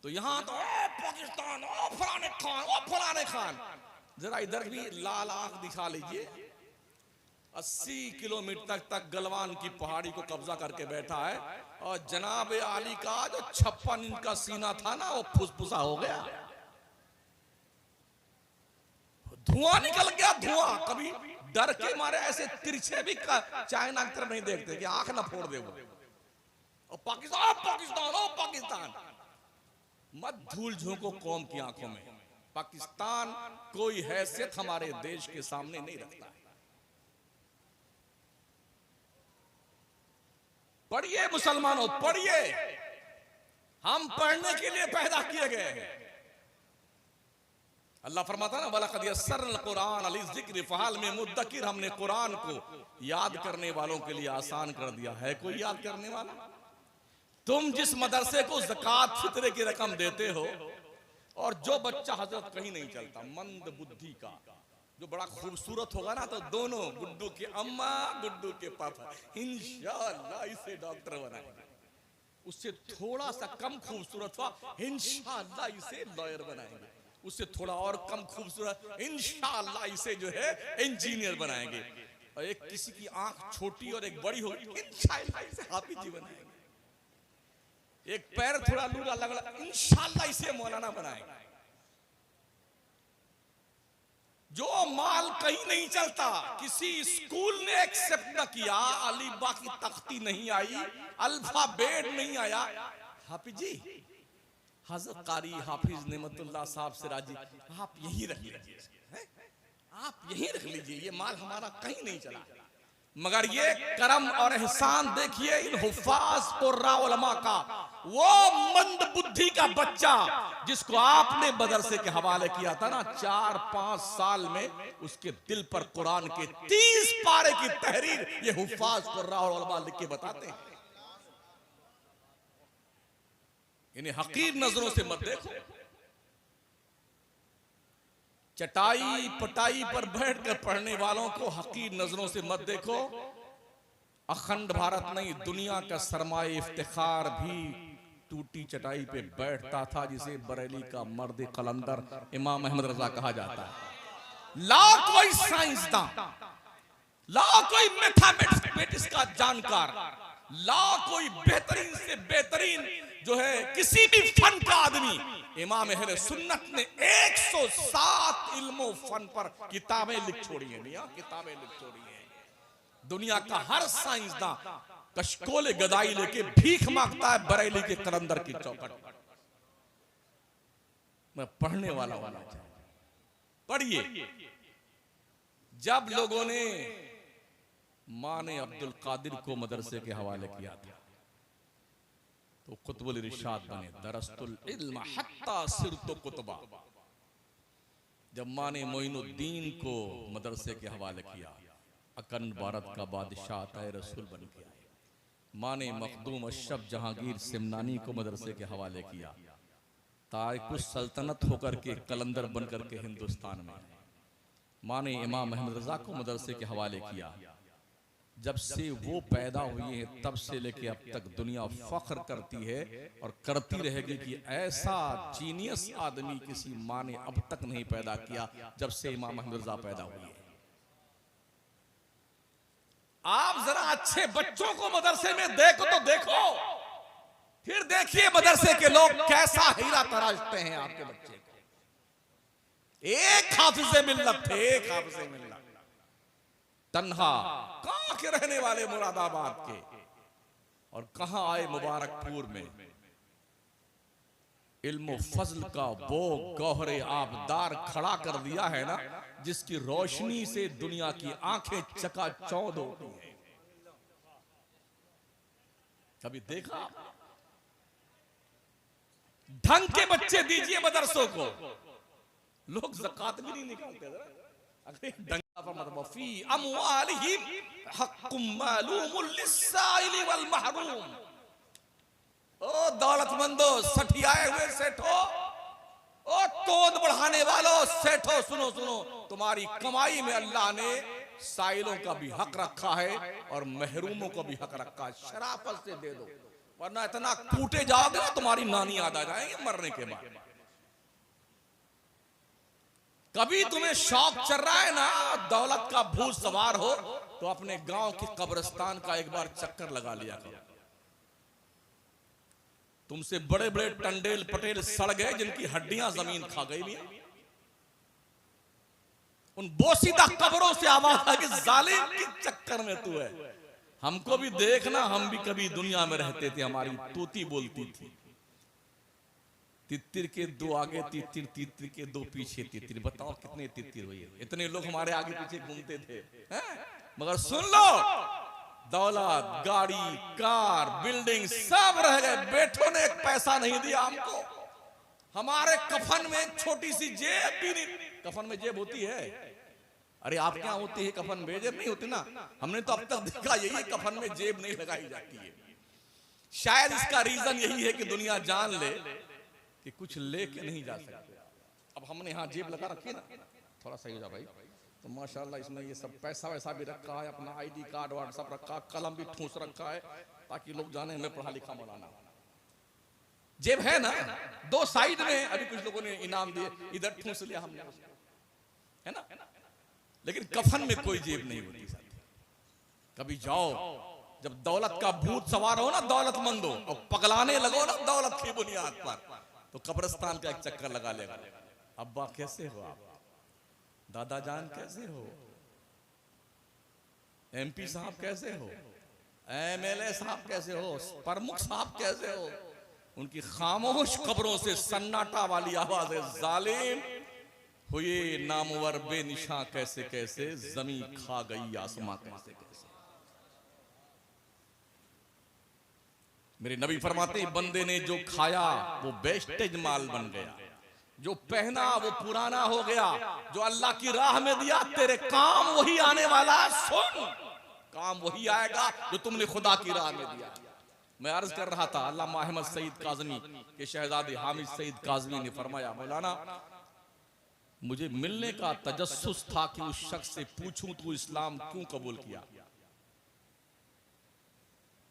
तो यहां तो पाकिस्तान, ओ फलाने खान, ओ फलाने खान। जरा इधर भी लाल आंख दिखा लीजिए। 80 किलोमीटर तक गलवान की पहाड़ी को कब्जा करके बैठा है और जनाब आली का जो 56 इंच का सीना था ना वो फुसफुसा हो गया, धुआं निकल गया, धुआं। कभी डर के मारे ऐसे तिरछे भी चाइना की तरफ नहीं देखते कि आंख ना फोड़ दे वो। और पाकिस्तान, पाकिस्तान, ओ पाकिस्तान। मत धूल झोंको कौम की आंखों में। पाकिस्तान कोई हैसियत हमारे देश के सामने नहीं रखता है। पढ़िए मुसलमानों, पढ़िए। हम पढ़ने के लिए पैदा किए गए हैं। अल्लाह फरमाता ना वलक़द यस्सरनल कुरान लिज़्ज़िक्र फ़हल मिन मुद्दकिर, हमने कुरान को याद करने वालों के लिए आसान कर दिया है। कोई याद करने वाला? तुम जिस मदरसे को ज़कात फित्रे की रकम देते हो और जो बच्चा हजरत कहीं नहीं चलता, मंद बुद्धि का, जो बड़ा खूबसूरत होगा ना तो दोनों, गुड्डू के अम्मा गुड्डू के पापा, इंशाअल्लाह इसे डॉक्टर बनाएंगे। उससे थोड़ा सा कम खूबसूरत हुआ, इंशाअल्लाह इसे लॉयर बनाएंगे। उससे थोड़ा और कम खूबसूरत, इंशाअल्लाह इसे जो है इंजीनियर बनाएंगे। और एक किसी की आंख छोटी और एक बड़ी होगी, इंशाअल्लाह इसे हाफिज जी बनाएंगे। एक पैर थोड़ा लूला लगला, इंशाअल्लाह इसे मौलाना बनाएंगे। जो माल कहीं नहीं चलता, किसी स्कूल ने एक्सेप्ट न किया, अलीबा की तख्ती नहीं आई, अल्फाबेट नहीं आया, हाफिज जी, हज़रत कारी हाफिज नेमतुल्लाह साहब सिराजी, आप यही रख लीजिए, आप यही रख लीजिए, ये माल हमारा कहीं नहीं चला। मगर ये करम और एहसान देखिए इन हुफ्फाज कुर्रा उलमा का। वो मंद बुद्धि का बच्चा जिसको आपने मदरसे के हवाले किया था ना, 4-5 साल में उसके दिल पर कुरान के 30 पारे की तहरीर ये हुफ्फाज कुर्रा और उलमा लिख के बताते हैं। इन्हें हकीर नजरों से मत देखो। चटाई पटाई पर बैठकर पढ़ने वालों को हकीर नजरों से मत देखो। अखंड भारत नहीं, दुनिया का सरमाए इफ्तिखार भी टूटी चटाई पे बैठता था, जिसे बरेली का मर्द कलंदर इमाम अहमद रजा कहा जाता है। ला कोई साइंसदान, ला कोई मैथमेटिक्स का जानकार, ला कोई बेहतरीन से बेहतरीन जो है किसी भी फन का आदमी, इमाम अहले सुन्नत ने 107 इल्मो फन पर किताबें लिख छोड़ी हैं। मियां किताबें लिख छोड़ी हैं। दुनिया का हर साइंसदान कशकोले गदाई लेके भीख मांगता है बरेली के कलंदर की चौखट। मैं पढ़ने वाला होना चाहिए। पढ़िए, जब लोगों ने माने अब्दुल कादिर को मदरसे के हवाले किया था तो कुतुबुल इरशाद बने, दरस्तुल इल्म हत्ता सिरतु कुतबा। जब माने मोइनुद्दीन को मदरसे के हवाले किया, अखंड भारत का बादशाह ताए रसूल बन गया। माने मखदूम अशरफ जहांगीर सिमनानी को मदरसे के हवाले किया, तारिकुस सल्तनत होकर के कलंदर बनकर के हिंदुस्तान में। माने इमाम अहमद रजा को मदरसे के हवाले किया। जब से वो पैदा हुए हैं तब से लेके अब तक दुनिया फख्र करती है और करती रहेगी कि ऐसा जीनियस आदमी किसी माँ ने अब तक नहीं पैदा किया जब से इमाम अहमद रजा पैदा हुए हैं। आप जरा अच्छे बच्चों को मदरसे में देखो तो देखो, फिर देखिए मदरसे के लोग कैसा हीरा तराशते हैं आपके बच्चे को। एक हाफिज़े मिल्लत थे, एक हाफिज़े मिल्लत, तन्हा, कहां के रहने वाले मुरादाबाद के, और कहां आए मुबारकपुर में। इल्म फजल का वो गौहरे आबदार खड़ा कर दिया है ना, जिसकी रोशनी से दुनिया की आंखें चकाचौंध होती हैं। कभी देखा? ढंग के बच्चे दीजिए मदरसों को, लोग ज़कात भी नहीं निकालते। अरे फी अमवालिहिम हक्कुम मालूमुल लिस्साइल वल महरूम। ओ दौलतमंदो, सठियाए हुए सेठो, ओ तोद बढ़ाने वालों सेठो, सुनो सुनो, तुम्हारी कमाई में अल्लाह ने साइलों का भी हक रखा है और महरूमों को भी हक रखा है। शराफत से दे दो, वरना इतना कूटे जाओगे ना तुम्हारी नानी याद आ जाएंगे मरने के बाद। कभी तुम्हें शौक चल रहा है ना दौलत का भूत सवार हो, तो अपने गांव के कब्रिस्तान का एक बार चक्कर लगा लिया करो। तुमसे बड़े बड़े टंडेल पटेल सड़ गए जिनकी हड्डियां जमीन खा गई। उन बोसीदा कब्रों से आवाज आई कि जालिम के चक्कर में तू है। हमको भी देखना, हम भी कभी दुनिया में रहते थे, हमारी तोती बोलती थी, तितिर के दो आगे तितिर, तितिर के दो पीछे तितिर। बताओ कितने तितिर हुए, इतने लोग हमारे आगे पीछे घूमते थे, मगर सुन लो, दौलत, गाड़ी, कार, बिल्डिंग सब रह गए, बेटों ने एक पैसा नहीं दिया हमको। हमारे कफन में एक छोटी सी जेब भी नहीं। कफन में जेब होती है? अरे आप क्या होती है कफन में? जेब नहीं होती ना। हमने तो अब तक देखा यही, कफन में जेब नहीं लगाई जाती है। शायद इसका रीजन यही है कि दुनिया जान ले कि कुछ लेके नहीं जा सकते। अब हमने यहाँ जेब लगा रखी ना, थोड़ा सही हो जा भाई, तो माशाल्लाह इसमें ये सब पैसा वैसा भी रखा है, अपना आईडी कार्ड वार्ड सब रखा, कलम भी ठूस रखा है ताकि लोग जाने हमें पढ़ा लिखा मौलाना। जेब है ना, दो साइड में। अभी कुछ लोगों ने इनाम दिए, इधर ठूस लिया हमने, है ना। लेकिन कफन में कोई जेब नहीं होती। कभी जाओ, जब दौलत का भूत सवार हो ना दौलतमंदो, और पगलाने लगो ना दौलत की बुनियाद पर, तो कब्रिस्तान का एक चक्कर लगा लेगा। अब्बा कैसे हो आप? दादा जान कैसे हो? एमपी साहब कैसे हो? एमएलए साहब कैसे हो? प्रमुख साहब कैसे हो? उनकी खामोश कब्रों से सन्नाटा वाली आवाज है, जालिम हुए नामवर बेनिशा कैसे कैसे, जमी खा गई आसमां कैसे कैसे। मेरे नबी फरमाते हैं, बंदे ने जो खाया वो वेस्टेज माल बन गया, जो पहना वो पुराना हो गया, जो अल्लाह की राह में दिया तेरे काम वही आने वाला। सुन, काम वही आएगा जो तुमने खुदा की राह में दिया। मैं अर्ज कर रहा था, अल्लामा अहमद सईद काज़मी के शहजादे हामिद सईद काज़मी ने फरमाया, मौलाना मुझे मिलने का तजस्सुस था कि उस शख्स से पूछूं तू इस्लाम क्यों कबूल किया।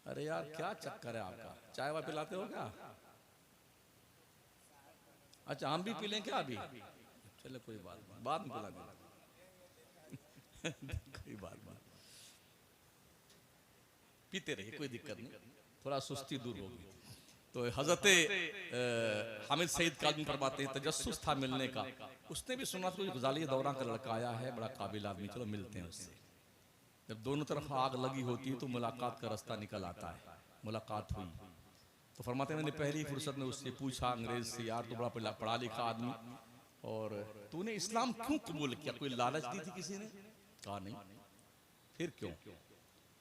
अरे यार क्या चक्कर है आपका, चाय वाय पिलाते हो क्या? अच्छा हम भी पी लें क्या अभी? चलो कोई बात नहीं, बाद में पिला देना। कोई बात नहीं, पीते रहिए, कोई दिक्कत नहीं, थोड़ा सुस्ती दूर होगी। तो हजरत हामिद सईद काज़मी फरमाते हैं तजस्सुस था मिलने का, उसने भी सुना कोई गुजाली दौरा का लड़का आया है, बड़ा काबिल आदमी, चलो मिलते हैं उससे। जब दोनों तरफ आग लगी होती है तो मुलाकात का रास्ता निकल आता है। मुलाकात हुई तो फरमाते हैं मैंने पहली फुर्सत में उससे पूछा अंग्रेज से, यार तू बड़ा पढ़ा लिखा आदमी और तूने इस्लाम क्यों कबूल किया, कोई लालच दी थी किसी ने? कहा नहीं। फिर क्यों?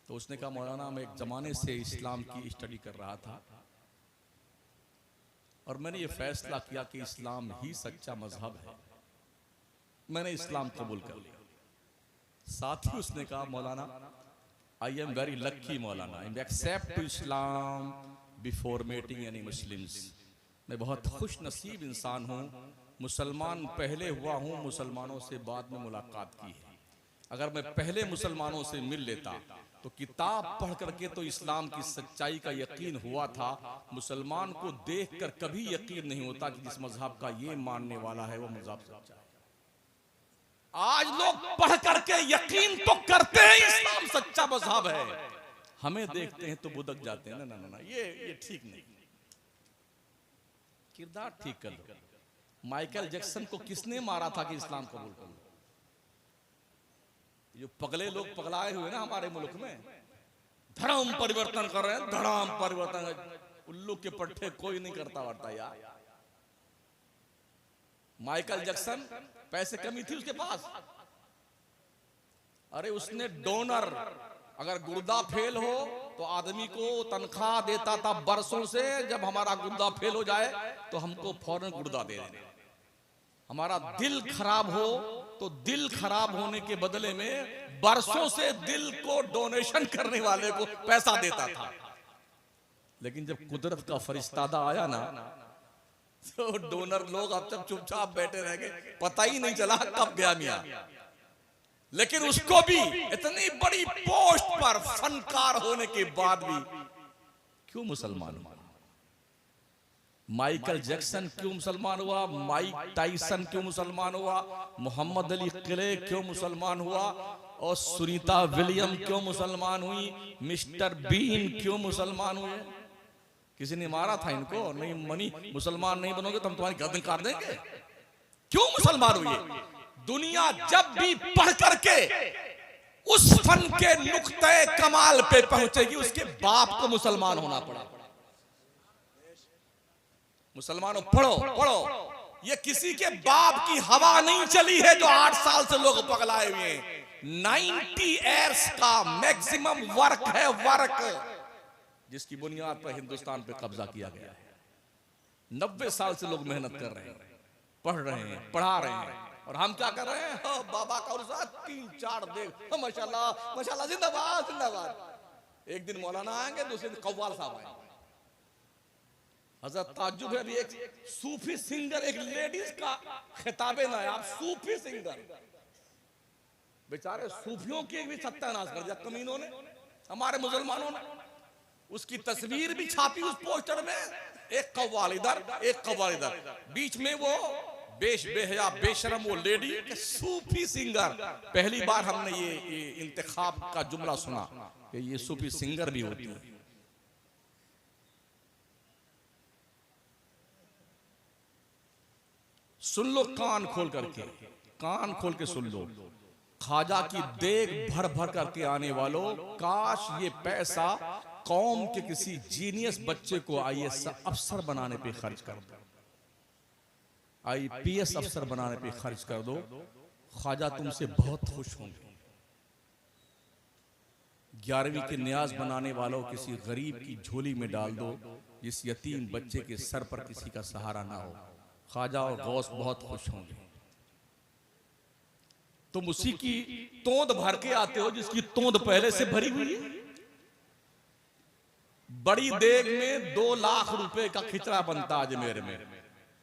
तो उसने कहा मौलाना मैं एक जमाने से इस्लाम की स्टडी कर रहा था और मैंने ये फैसला किया कि इस्लाम ही सच्चा मजहब है, मैंने इस्लाम कबूल कर लिया। साथ ही उसने कहा मौलाना आई एम वेरी लकी मौलाना, I accept to Islam before meeting any Muslims. मैं बहुत खुश नसीब इंसान हूँ, मुसलमान पहले हुआ हूँ, मुसलमानों से बाद में मुलाकात की है। अगर मैं पहले मुसलमानों से मिल लेता तो किताब पढ़ करके तो इस्लाम की सच्चाई का यकीन हुआ था, मुसलमान को देखकर कभी यकीन नहीं होता कि जिस मजहब का ये मानने वाला है वो मजहब सच्चा है। आज लोग पढ़ करके यकीन तो करते हैं इस्लाम सच्चा मजहब है, हमें देखते हैं तो बुदक जाते हैं। ना ना ना, ये ठीक नहीं, किरदार ठीक कर लो। माइकल जैक्सन को किसने मारा था कि इस्लाम कबूल कर लो? जो पगले लोग पगलाए हुए ना हमारे मुल्क में, धर्म परिवर्तन कर रहे हैं, धर्म परिवर्तन, उल्लू के पट्टे कोई नहीं करता वार्ता यार। माइकल जैक्सन पैसे कमी थी उसके पास, अरे उसने डोनर, अगर गुर्दा फेल हो तो आदमी को तनख्वाह देता था बरसों से, जब हमारा गुर्दा फेल हो जाए तो हमको फौरन गुर्दा दे देना। हमारा दिल खराब हो तो दिल खराब होने के बदले में बरसों से दिल को डोनेशन करने वाले को पैसा देता था। लेकिन जब कुदरत का फरिश्तादा आया ना तो डोनर लोग अब तक चुपचाप बैठे रह गए, पता ही नहीं चला कब गया मियां। लेकिन उसको भी इतनी बड़ी पोस्ट पर फनकार होने के बाद भी क्यों मुसलमान हुआ? माइकल जैक्सन क्यों मुसलमान हुआ? माइक टाइसन क्यों मुसलमान हुआ? मोहम्मद अली किले क्यों मुसलमान हुआ? और सुनीता विलियम क्यों मुसलमान हुई? मिस्टर बीन क्यों मुसलमान हुए? किसी ने मारा था इनको? नहीं, मनी मुसलमान नहीं बनोगे तो हम तुम्हारी गर्दन काट देंगे। क्यों मुसलमान हुए? दुनिया जब भी पढ़ करके उस फन के नुक्ते कमाल पे पहुंचेगी उसके बाप को मुसलमान होना पड़ा। मुसलमानों पढ़ो पढ़ो, ये किसी के बाप की हवा नहीं चली है जो 8 साल से लोग पगलाए हुए हैं। 90 इयर्स का मैक्सिमम वर्क है, वर्क जिसकी बुनियाद पर हिंदुस्तान पे कब्जा किया गया है। 90 साल से लोग मेहनत कर रहे हैं, पढ़ रहे हैं, पढ़ा रहे हैं, और हम क्या कर रहे हैं? बाबा का उर्सा 3-4 देख, माशाल्लाह माशाल्लाह, जिंदाबाद जिंदाबाद। एक दिन मौलाना आएंगे, दूसरे दिन कव्वाल साहब आएंगे। हजरत ताज्जुब है, अभी एक सूफी सिंगर, एक लेडीज का खिताबे ना, आप सूफी सिंगर, बेचारे सूफियों की भी सत्यानाश कर दिया कमीनों ने, हमारे मुसलमानों ने। उसकी तस्वीर भी छापी उस पोस्टर में, एक कव्वाल इधर एक कव्वाल इधर, बीच में वो बेहया बेशरम वो लेडी के सूफी सिंगर। पहली बार हमने ये इंतखाब का जुमला सुना कि ये सूफी सिंगर भी होती है। सुन लो कान खोल करके, कान खोल के सुन लो। ख्वाजा की देग भर भर करके आने वालों, काश ये पैसा कौम के किसी जीनियस बच्चे को IAS अफसर बनाने पे खर्च कर दो, IPS अफसर बनाने पे खर्च कर दो, ख्वाजा तुमसे बहुत खुश होंगे। 11वीं के न्याज बनाने वालों, किसी गरीब की झोली में डाल दो, जिस यतीम बच्चे के सर पर किसी का सहारा ना हो, ख्वाजा और गौस बहुत खुश होंगे। तुम उसी की तोंद भर के आते हो जिसकी तोंद पहले से भरी हुई है। बड़ी देग में 2 लाख रुपए का खिचड़ा बनता अजमेर में,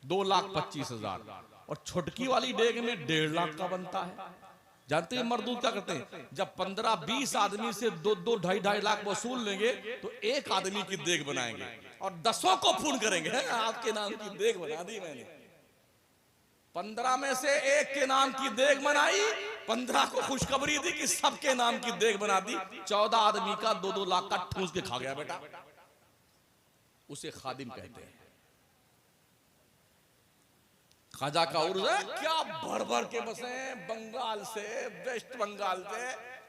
2,25,000, और छोटकी वाली देग में 1.5 लाख का बनता है। जानते हैं मरदूद क्या करते हैं? जब 15-20 आदमी से 2-2, 2.5 लाख वसूल लेंगे तो एक आदमी की देख बनाएंगे और 10 को फोन करेंगे, आपके नाम की देख बना दी मैंने। 15 में से एक के नाम की देख बनाई, 15 को खुशखबरी दी कि सबके नाम की देख बना दी। 14 आदमी का 2-2 लाख का ठूस के खा गया बेटा। उसे खादिम कहते हैं। खाजा का उर्ज है क्या भर भर के बसे, बंगाल से, वेस्ट बंगाल से,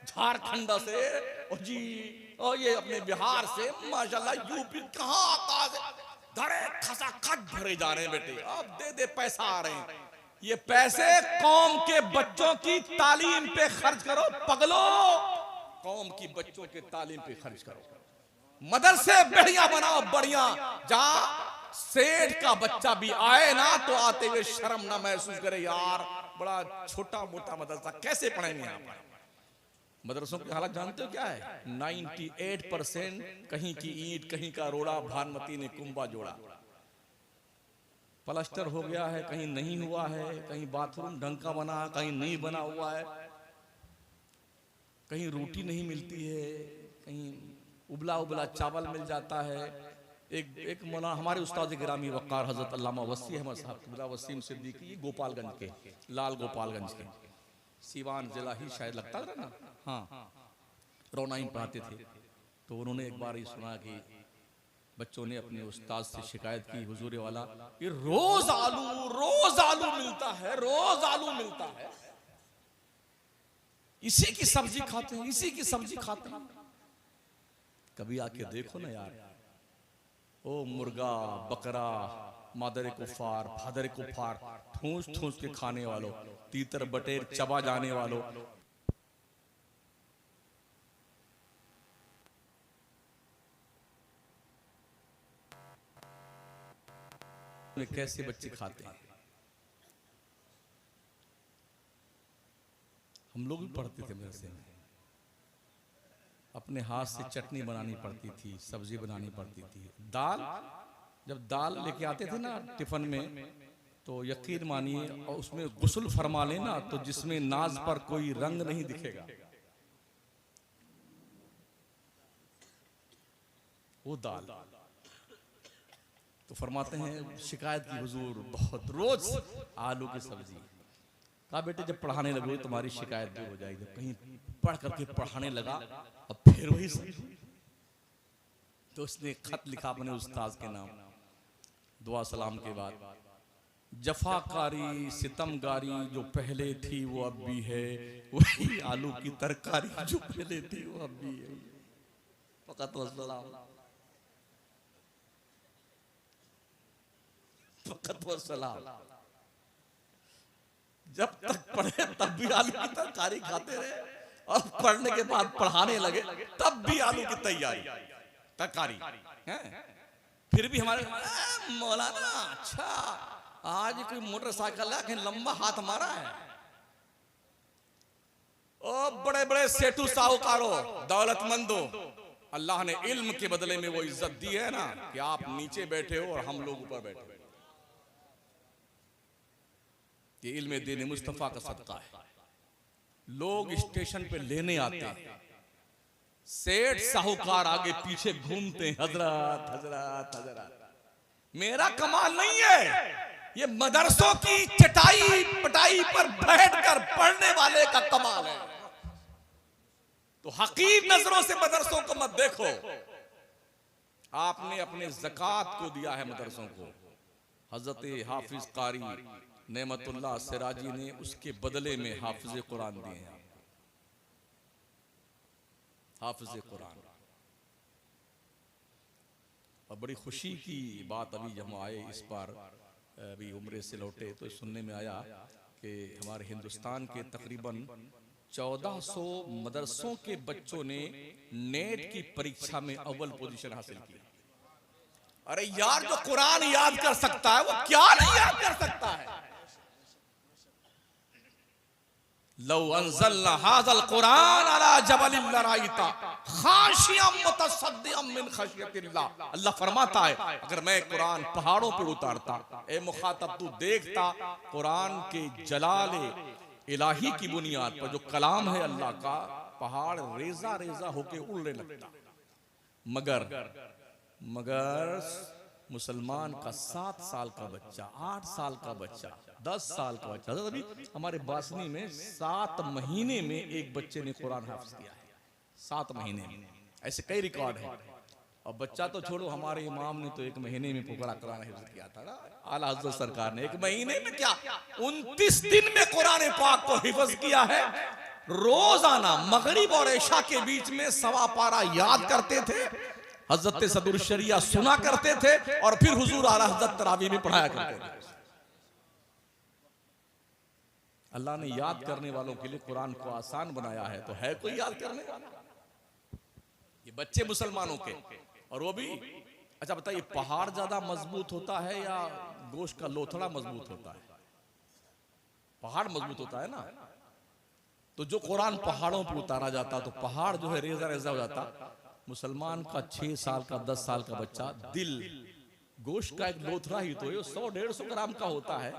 झारखंड से, और जी और ये अपने बिहार से, माशाल्लाह यूपी कहां आता है, धड़े खसाखच भरे जा रहे हैं बेटे। अब दे दे पैसा आ रहे हैं। ये पैसे कौम के बच्चों की तालीम पे खर्च करो पगलो, कौम की बच्चों के तालीम पे खर्च करो, मदरसे बढ़िया बनाओ, बढ़िया, जहां सेठ का बच्चा भी आए ना तो आते हुए शर्म ना महसूस करे, यार बड़ा छोटा मोटा मदरसा कैसे पढ़ेंगे यहाँ पर। मदरसों की हालत जानते हो क्या है? 98% कहीं की ईंट, कहीं का रोड़ा, भानुमती ने कुंभा जोड़ा, प्लास्टर हो गया है, कहीं नहीं हुआ है, कहीं बाथरूम ढंग का बना, कहीं नहीं बना हुआ है, कहीं रोटी नहीं मिलती है, कहीं उबला उबला चावल मिल जाता है। एक मौलाना हमारे उस्ताद गिरामी वक़ार हजरत अल्लामा वसी अहमद साहब किबला वसीम सिद्दीकी, गोपालगंज के, लाल गोपालगंज के, सीवान जिला ही शायद लगता है ना, हाँ, रोनाई पढ़ाते थे। तो उन्होंने एक बार ये सुना कि बच्चों ने अपने उस्ताद से शिकायत की, हुजूर वाला ये रोज आलू मिलता है, रोज आलू मिलता है, इसी की सब्जी खाते हैं, इसी की सब्जी खाते हैं। कभी आके देखो ना यार, ओ मुर्गा बकरा, मादर कुफार फादर कुफार, ठूस ठूस के खाने वालों, तीतर बटेर चबा जाने वालों, कैसे बच्चे खाते हैं। हम लोग भी पढ़ते थे मदरसे में, अपने हाथ से चटनी बनानी पड़ती थी, सब्जी बनानी पड़ती थी। दाल, जब दाल लेके आते थे ना टिफिन में, तो यकीन मानिए और उसमें गुस्ल फरमा लेना तो जिसमें नाज पर कोई रंग नहीं दिखेगा, वो दाल। तो फरमाते हैं शिकायत की, हुजूर बहुत रोज आलू की सब्जी। कहा बेटे जब पढ़ाने लगे तुम्हारी शिकायत दूर हो जाएगी। कहीं पढ़ करके पढ़ाने लगा और फिर वही सब्जी। तो उसने खत लिखा अपने उस्ताद के नाम, दुआ सलाम के बाद, जफाकारी सितमगारी जो पहले थी वो अब भी है, वही आलू की तरकारी जो पहले थी वो अब भी है। फकत वस्सलाम, फकत वस्सलाम। जब तक पढ़े तब भी आलू की तरकारी खाते रहे, और पढ़ने के बाद पढ़ाने लगे तब भी आलू की तैयारी तरकारी है। फिर भी हमारे मौलाना अच्छा आज कोई मोटरसाइकिल है, लंबा हाथ मारा है। ओ बड़े बड़े सेठू साहूकारों, दौलतमंदों, अल्लाह ने इल्म के बदले में वो इज्जत दी है ना कि आप नीचे बैठे हो और हम लोग ऊपर बैठे। ये इल्म दीन मुस्तफा का सदका है। लोग स्टेशन पे लेने आते हैं, सेठ साहूकार आगे पीछे घूमते हैं, हजरत हजरत हजरत। मेरा कमाल नहीं है, ये मदरसों की चटाई पटाई पर बैठकर पढ़ने वाले का कमाल है। तो हकीर नजरों से मदरसों को मत देखो। आपने अपने ज़कात को दिया है मदरसों को। हजरत हाफिज कारी नेमतुल्लाह सिराजी ने उसके बदले में हाफिज कुरान दिए हैं। हाफिज कुरान। और बड़ी खुशी की बात, अभी जब हम आए इस बार, अभी उम्रे से लौटे तो सुनने में आया कि हमारे हिंदुस्तान के तकरीबन 1400 मदरसों के बच्चों ने नेट की परीक्षा में अव्वल पोजीशन हासिल की। अरे यार, जो कुरान याद कर सकता है वो क्या नहीं याद कर सकता है। लौ अंज़लना हाज़ल कुरान अला जबलिन लराइता खाशियम मुतसद्दिअम मिन खशियतिल्लाह। अल्लाह फरमाता है अगर मैं कुरान पहाड़ों पर उतारता, ए मुखातब तू देखता कुरान के जलाले, इलाही की बुनियाद पर जो कलाम है अल्लाह का, पहाड़ रेजा रेजा होके उड़ने लगता। मगर मुसलमान का 7 साल का बच्चा, 8 साल का बच्चा, 10 साल का बच्चा, अभी हमारे बासनी में 7 महीने में एक बच्चे ने कुरान हाफ़िज़ किया है। 7 महीने में, ऐसे कई रिकॉर्ड हैं। और बच्चा तो छोड़ो, हमारे इमाम ने तो 1 महीने में पूरा कुरान हिफ्ज़ किया था ना, आला हज़रत सरकार ने 1 महीने में क्या 29 दिन में कुरान पाक को हिफ्ज़ किया है। रोजाना मगरिब और इशा के बीच में 1.25 पारा याद करते थे, हज़रत सदुर शरिया सुना करते थे, और फिर हुजूर आला हज़रत तरावी में पढ़ाया करते थे। अल्लाह ने याद करने वालों के लिए कुरान को आसान बनाया है, तो है कोई याद करने वाला? ये बच्चे मुसलमानों के, और वो भी अच्छा बताइए, पहाड़ ज्यादा मजबूत होता है या गोश्त का लोथड़ा मजबूत होता है? पहाड़ मजबूत होता है ना। तो जो कुरान पहाड़ों पर उतारा जाता तो पहाड़ जो है रेजा रेजा हो जाता। मुसलमान का 6 साल का 10 साल का बच्चा, दिल गोश्त का एक लोथड़ा ही तो 100-150 ग्राम का होता है,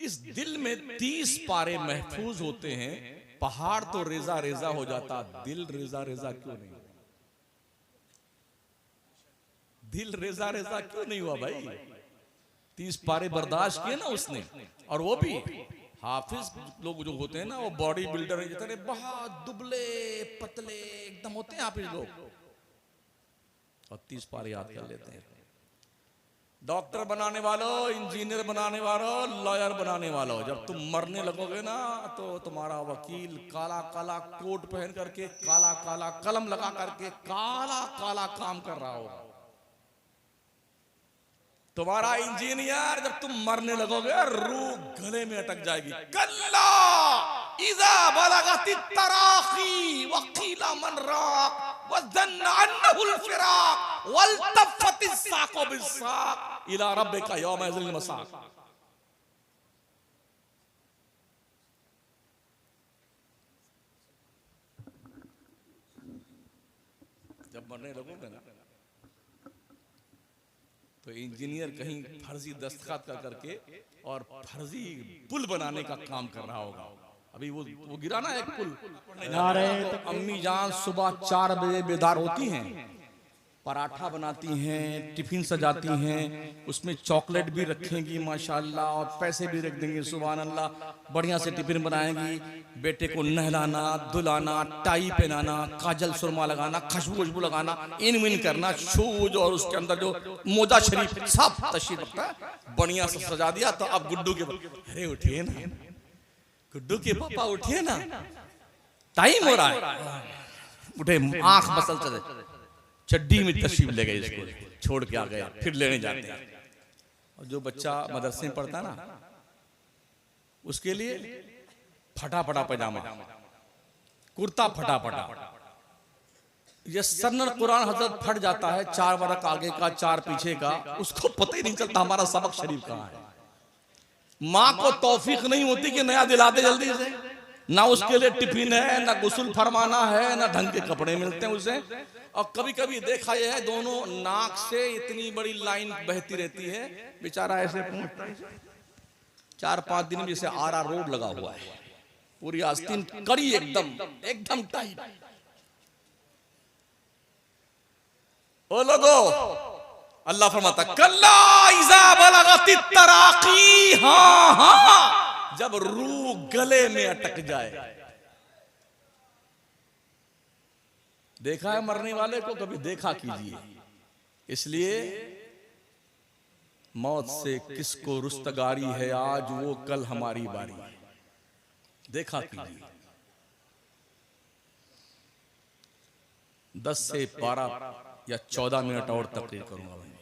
इस दिल में 30 पारे महफूज होते हैं। पहाड़ तो रेजा रेजा हो जाता, दिल रेजा रेजा क्यों नहीं? दिल रेजा रेजा क्यों नहीं हुआ भाई? 30 पारे बर्दाश्त किए ना उसने। और वो भी हाफिज लोग जो होते हैं ना, वो बॉडी बिल्डर जितने बहुत दुबले पतले एकदम होते हैं हाफिज लोग, और 30 पारे याद कर लेते हैं। डॉक्टर बनाने वालों, इंजीनियर बनाने वालों, लॉयर बनाने वालों, जब तुम मरने लगोगे ना, तो तुम्हारा वकील काला काला कोट पहन करके, काला काला कलम लगा करके, काला काला काम कर रहा होगा। तुम्हारा इंजीनियर जब तुम मरने लगोगे, रूह गले में अटक जाएगी। कल्ला इज़ा बलगति तराखी वकीला मन राक वज़न्ना अन्नहुल फिराक वल्तफ़ति साक़ु बिस्साक़ इला रब्बिका यौमइज़िल मसाक़। जब मरने लगोगे ना, तो इंजीनियर कहीं फर्जी दस्तखत कर करके और फर्जी पुल बनाने का काम कर रहा होगा। अभी वो गिरा ना एक पुल, तो अम्मी जान सुबह 4 बजे बेदार होती हैं, पराठा बनाती हैं, टिफिन सजाती हैं, उसमें चॉकलेट भी रखेंगी माशाल्लाह, और पैसे भी रख देंगी सुभान अल्लाह। बढ़िया से टिफिन बनाएंगी, बेटे को नहलाना, धुलाना, टाई पहनाना, काजल सुरमा लगाना, खुशबू खुशबू लगाना, इन विन करना, शूज और उसके अंदर जो मोजा शरीफ सब तशरीफ रखता है, बढ़िया से सजा दिया। तो अब गुड्डू के अरे उठिए ना, गुड्डू के पापा उठिए ना, टाइम हो रहा है। उठे, आंख बसल चले, चड्डी में तशरीफ ले गए, इसको छोड़ के आ गए, फिर लेने जाते हैं। और जो बच्चा मदरसे में पढ़ता ना, उसके लिए फटाफटा पैजामा, कुर्ता फटाफटा, ये सन्नर कुरान हजरत फट जाता है, 4 बरक आगे का 4 पीछे का, उसको पता ही नहीं चलता हमारा सबक शरीफ कहाँ है। माँ को तौफीक नहीं होती कि नया दिला दे जल्दी से, ना उसके लिए टिफिन है, ना गुस्ल फरमाना है, ना ढंग के कपड़े मिलते हैं उसे। और कभी कभी देखा यह है, दोनों नाक से इतनी बड़ी लाइन बहती रहती है, बेचारा ऐसे पहुंचता है। 4-5 दिन में जैसे आरा रोड लगा हुआ है, पूरी आस्तीन कड़ी एकदम टाइट। ओ लोगो, अल्लाह फरमाता कल्ला इज़ा बलगति तराकी, हाँ, जब रूह गले में अटक जाए। देखा है मरने वाले को? कभी देखा कीजिए। इसलिए मौत से किसको रुस्तगारी है, आज वो कल हमारी बारी, देखा कीजिए। 10 से 12 या 14 मिनट और तकरीर करूंगा मैं।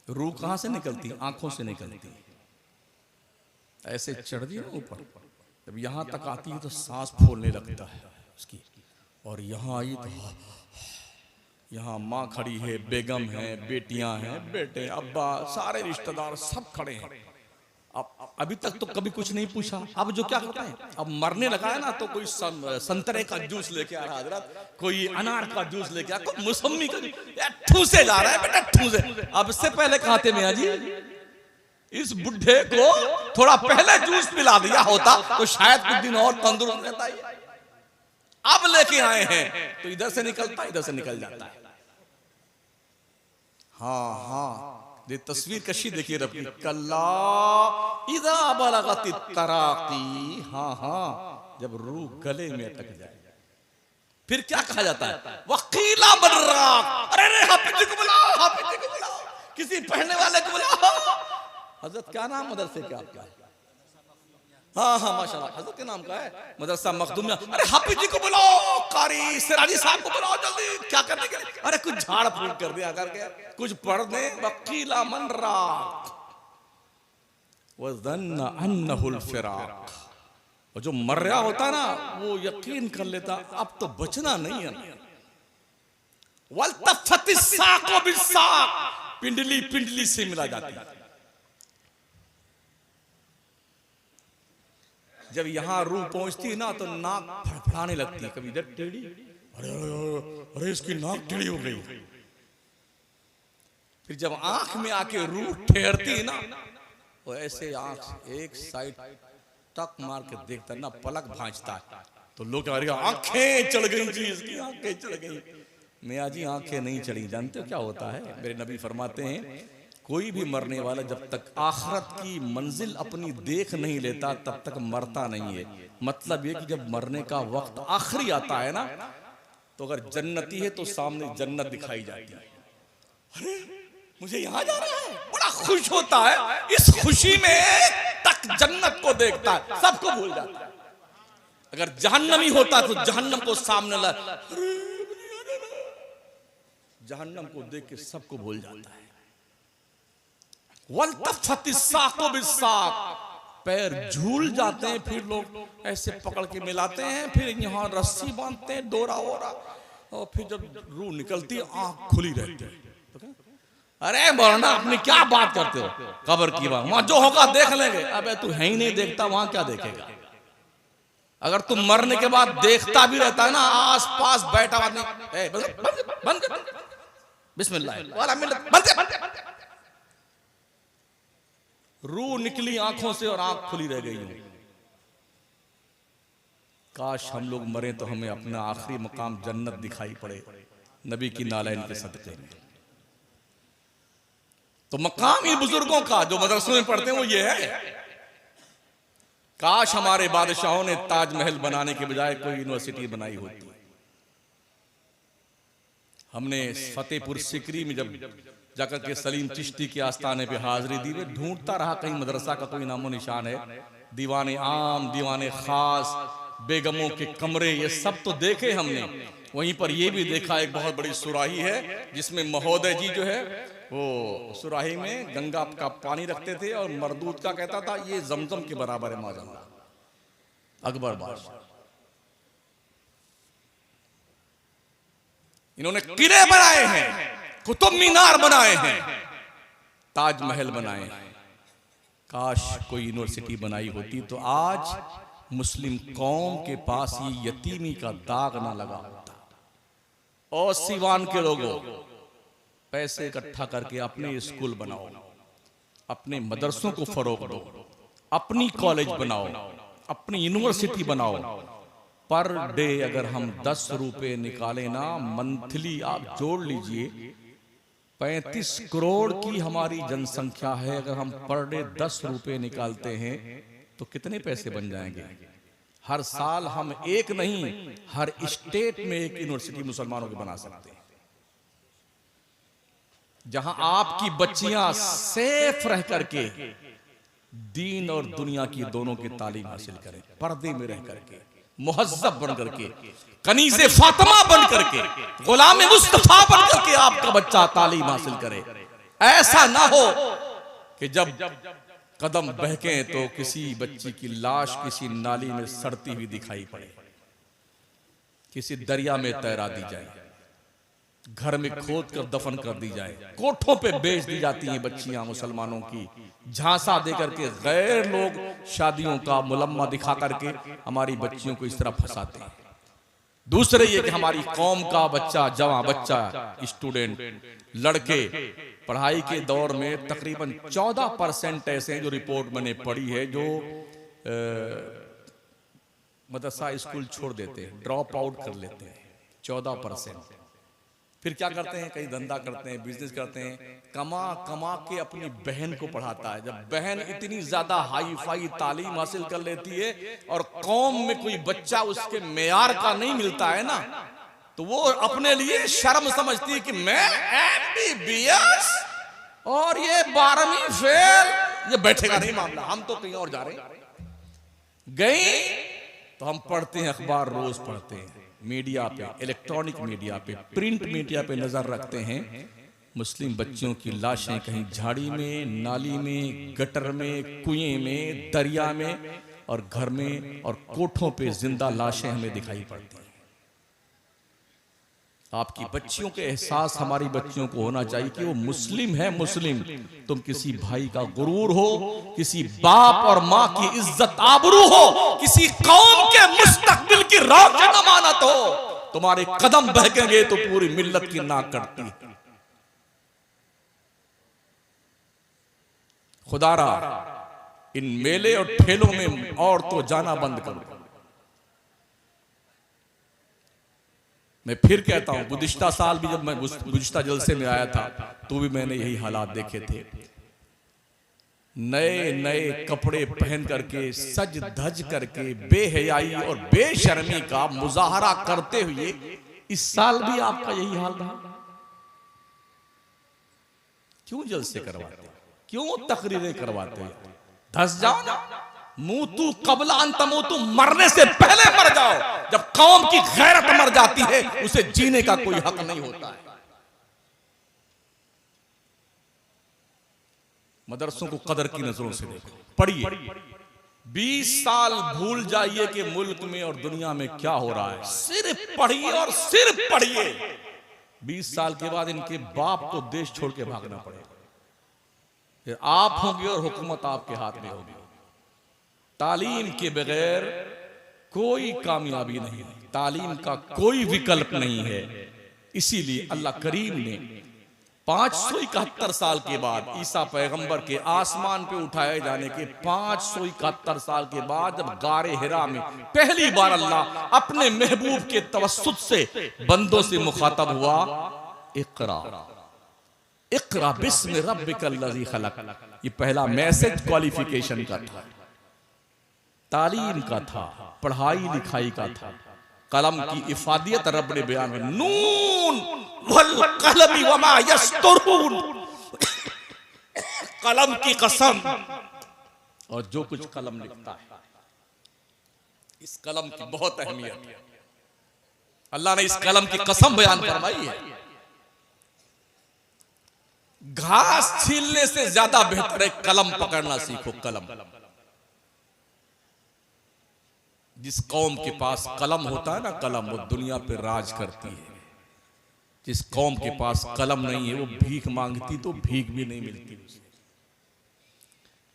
रूह कहां से निकलती? आंखों से निकलती, ऐसे चढ़ दी ना ऊपर, जब यहां तक आती है तो सांस फूलने लगता है उसकी, और यहां आई तो यहाँ माँ खड़ी है, बेगम है, बेटियां हैं, बेटे, अब्बा, सारे रिश्तेदार सब खड़े हैं। अभी तक तो कभी कुछ नहीं पूछा, अब जो क्या करता है, अब मरने लगा है ना तो कोई संतरे का जूस लेके आ रहा है हजरत, कोई अनार का जूस लेके आ, कोई मौसमी का, ठूसे जा रहा है बेटा ठूसे। अब इससे पहले कहा थे मियां जी, इस बुढ़े को थोड़ा पहले जूस पिला दिया होता तो शायद कुछ दिन और तंदुरुस्त रहता है। अब लेके आए हैं तो इधर से निकलता इधर से निकल जाता है। हाँ हाँ, ये तस्वीर कशी देखिए रब की, कल्ला इदा बलगत तराकी, हाँ हाँ, जब रूह गले में अटक जाए फिर क्या कहा जाता है, वकीला बर्रा, अरे रे हाफिज जी को बुलाओ, हाफिज जी को बुलाओ, किसी पढ़ने वाले को बुलाओ। हजरत क्या नाम मदरसे का आपका? हाँ हाँ माशाल्लाह, हजरत के नाम का है मदरसा मखदूमिया। अरे हाफिज जी को बुलाओ, कारी सिराजी साहब को बुलाओ जल्दी, क्या करने के लिए? अरे कुछ झाड़ फूक कर दिया करके, कुछ पढ़ दे। वकीला मन राक वज़न्ना अन्नहुल फिराक, और जो मर रहा होता ना वो यकीन कर लेता अब तो बचना नहीं है। वल्तफतिस साक़ो बिस्साक़, पिंडली पिंडली से मिला जाती है। जब यहां रूह पहुंचती है ना तो नाक फड़फड़ाने लगती है, कभी इधर टेढ़ी, अरे अरे इसकी नाक टेढ़ी हो गई। फिर जब आंख में आके रूह ठहरती है ना, वो ऐसे आंख एक साइड तक मार के देखता है ना, पलक भांजता है तो लोग कह रहे हैं आंखें चढ़ गई जी, इसकी आंखें चढ़ गई। मियां जी आंखें नहीं चढ़ी, जानते हो क्या होता है? मेरे नबी फरमाते हैं कोई भी मरने वाला जब तक आखिरत की मंजिल अपनी देख नहीं लेता तब तक मरता नहीं है। मतलब ये कि जब मरने का वक्त आखिरी आता है ना, तो अगर जन्नती है तो सामने जन्नत दिखाई जाती है, अरे मुझे यहाँ जाना है, बड़ा खुश होता है। इस खुशी में तक जन्नत को देखता है, सबको भूल जाता है। अगर जहन्नमी होता तो जहन्नम को सामने ला, जहन्नम को देख के सबको भूल जाता है। वल्तफतिस साक़ो बिस्साक़, पैर झूल जाते हैं, फिर लोग ऐसे पकड़ के मिलाते हैं, फिर यहाँ रस्सी बांधते हैं, डोरा वोरा, और फिर जब रूह निकलती है आंख खुली रहती है। अरे मौलाना अपनी क्या बात करते हो, कब्र की बात, वहां जो होगा देख लेंगे। अबे तू है ही नहीं देखता, वहां क्या देखेगा? अगर तुम मरने के बाद देखता भी रहता है ना, आस पास बैठा आदमी बंद बिस्मिल्लाह, रूह निकली आंखों से और आंख खुली रह गई। काश हम लोग मरे तो हमें अपना आखिरी मकाम जन्नत दिखाई पड़े नबी की नालैन के सदक़े में। तो मकाम इन बुजुर्गों का जो मदरसों में पढ़ते हैं वो ये है, काश हमारे बादशाहों ने ताजमहल बनाने के बजाय कोई यूनिवर्सिटी बनाई होती। हमने फतेहपुर सिकरी में जब जाकर के सलीम चिश्ती के आस्थाने पे हाजिरी दी, वे ढूंढता रहा कहीं मदरसा का कोई नामो निशान है। दीवाने आम, दीवाने खास, बेगमों के कमरे, ये सब तो देखे हमने। वहीं पर ये भी देखा एक बहुत बड़ी सुराही है जिसमें महोदय जी जो है वो सुराही में गंगा का पानी रखते थे और मरदूद का कहता था ये जमजम के बराबर है माज़अल्लाह। अकबर बादशाह, इन्होंने किले बनाए हैं, कुतुब मीनार बनाए हैं, ताजमहल बनाए हैं। काश कोई यूनिवर्सिटी बनाई होती तो आज मुस्लिम कौम के पास ये यतीमी का दाग ना लगा होता। और सीवान के लोगों, पैसे इकट्ठा करके अपने स्कूल बनाओ, अपने मदरसों को फरोग दो, अपनी कॉलेज बनाओ, अपनी यूनिवर्सिटी बनाओ। पर डे अगर हम 10 रुपए निकालें ना, मंथली आप जोड़ लीजिए 35 करोड़ की हमारी जनसंख्या है। अगर हम पर डे 10 रुपए निकालते हैं तो कितने पैसे बन जाएंगे? हर साल हम एक नहीं, हर स्टेट में एक यूनिवर्सिटी मुसलमानों की बना सकते हैं, जहां आपकी बच्चियां सेफ रह करके दीन और दुनिया की दोनों की तालीम हासिल करें, पर्दे में रह करके, मुहज्जब बन करके, कनीज़े फातिमा बन करके, गुलाम मुस्तफा बन करके आपका बच्चा तालीम हासिल करे। ऐसा ना हो कि जब कदम बहके तो किसी बच्ची की लाश किसी नाली में सड़ती हुई दिखाई पड़े, किसी दरिया में तैरा दी जाए। घर में खोद कर दफन कर दी जाए, कोठों पे बेच दी जाती हैं बच्चियां मुसलमानों की, झांसा देकर के गैर लोग शादियों का मुलम्मा दिखा करके हमारी बच्चियों को इस तरह फंसाते हैं। दूसरे ये कि हमारी कौम का बच्चा, जवां बच्चा, स्टूडेंट, लड़के पढ़ाई के दौर में तकरीबन 14% ऐसे हैं जो रिपोर्ट मैंने पढ़ी है जो मदरसा स्कूल छोड़ देते हैं, ड्रॉप आउट कर लेते हैं। 14%। फिर क्या करते हैं, कहीं धंधा करते हैं, बिजनेस करते हैं, कमा कमा के अपनी बहन को पढ़ाता है। जब बहन इतनी ज्यादा हाई फाई तालीम हासिल कर लेती है और कौम में कोई बच्चा उसके मेयार का नहीं मिलता है ना, तो वो अपने लिए शर्म समझती है कि मैं MBBS और ये 12वीं फेल, ये बैठेगा नहीं मामला, हम तो कहीं और जा रहे हैं। गई तो हम पढ़ते हैं, अखबार रोज पढ़ते हैं, मीडिया पे, इलेक्ट्रॉनिक मीडिया पे, प्रिंट मीडिया पे नजर रखते हैं, मुस्लिम बच्चियों की लाशें कहीं झाड़ी में, नाली में, गटर में, कुएं में, दरिया में और घर में और कोठों पे जिंदा लाशें हमें दिखाई पड़ती हैं। आपकी बच्चियों के एहसास हमारी बच्चियों को होना चाहिए कि वो मुस्लिम है। मुस्लिम तुम किसी भाई का गुरूर हो, किसी बाप और माँ की इज्जत आबरू हो, किसी कौम के मुस्तकबिल की रोशन अमानत हो, तुम्हारे कदम बहकेंगे तो पूरी मिल्लत की नाक कटती है। खुदारा इन मेले और ठेलों में और तो जाना बंद करो। मैं फिर कहता हूं, गुज़िश्ता साल भी जब मैं गुज़िश्ता जलसे में आया था तो भी मैंने यही हालात देखे थे। नए नए कपड़े पहन करके, सज धज करके, बेहयाई और बेशर्मी का मुजाहरा करते हुए इस साल भी आपका यही हाल रहा। क्यों जलसे करवाते, क्यों तकरीरें करवाते? धस जाओ, मूतू कबला अन तमूतू, मरने से पहले मर जाओ। जब कौम की गैरत मर जाती है उसे जीने का कोई हक नहीं होता है। मदरसों को कदर की नजरों से देखो, पढ़िए। 20 साल भूल जाइए कि मुल्क में और दुनिया में क्या हो रहा है, सिर्फ पढ़िए और सिर्फ पढ़िए। 20 साल के बाद इनके बाप को देश छोड़ के भागना पड़ेगा, फिर आप होंगे और हुकूमत आपके हाथ में होगी। तालीम के बगैर कोई कामयाबी नहीं है, तालीम का कोई विकल्प नहीं है। इसीलिए अल्लाह करीम ने 571 साल के बाद, ईसा पैगंबर के आसमान पे उठाए जाने के 571 साल के बाद, जब गारे हिरा में पहली बार अल्लाह अपने महबूब के तवस्सुत से बंदों से मुखातब हुआ, इक़रा इक़रा बिस्मि रब्बिकल लज़ी खलक़। ये पहला मैसेज क्वालिफिकेशन का था, तालीम का था, पढ़ाई लिखाई का था। कलम की इफादियत रब ने बयान में, नून वल कलमी वमा यस्तुरून, कलम की कसम और जो कुछ कलम लिखता है। इस कलम की बहुत अहमियत है, अल्लाह ने इस कलम की कसम बयान फरमाई है। घास छीलने से ज्यादा बेहतर है कलम पकड़ना सीखो। कलम, जिस कौम के पास कलम होता है ना, कलम, वो दुनिया पे राज करती है। जिस कौम के पास कलम नहीं है वो भीख मांगती तो भीख भी नहीं मिलती उसे।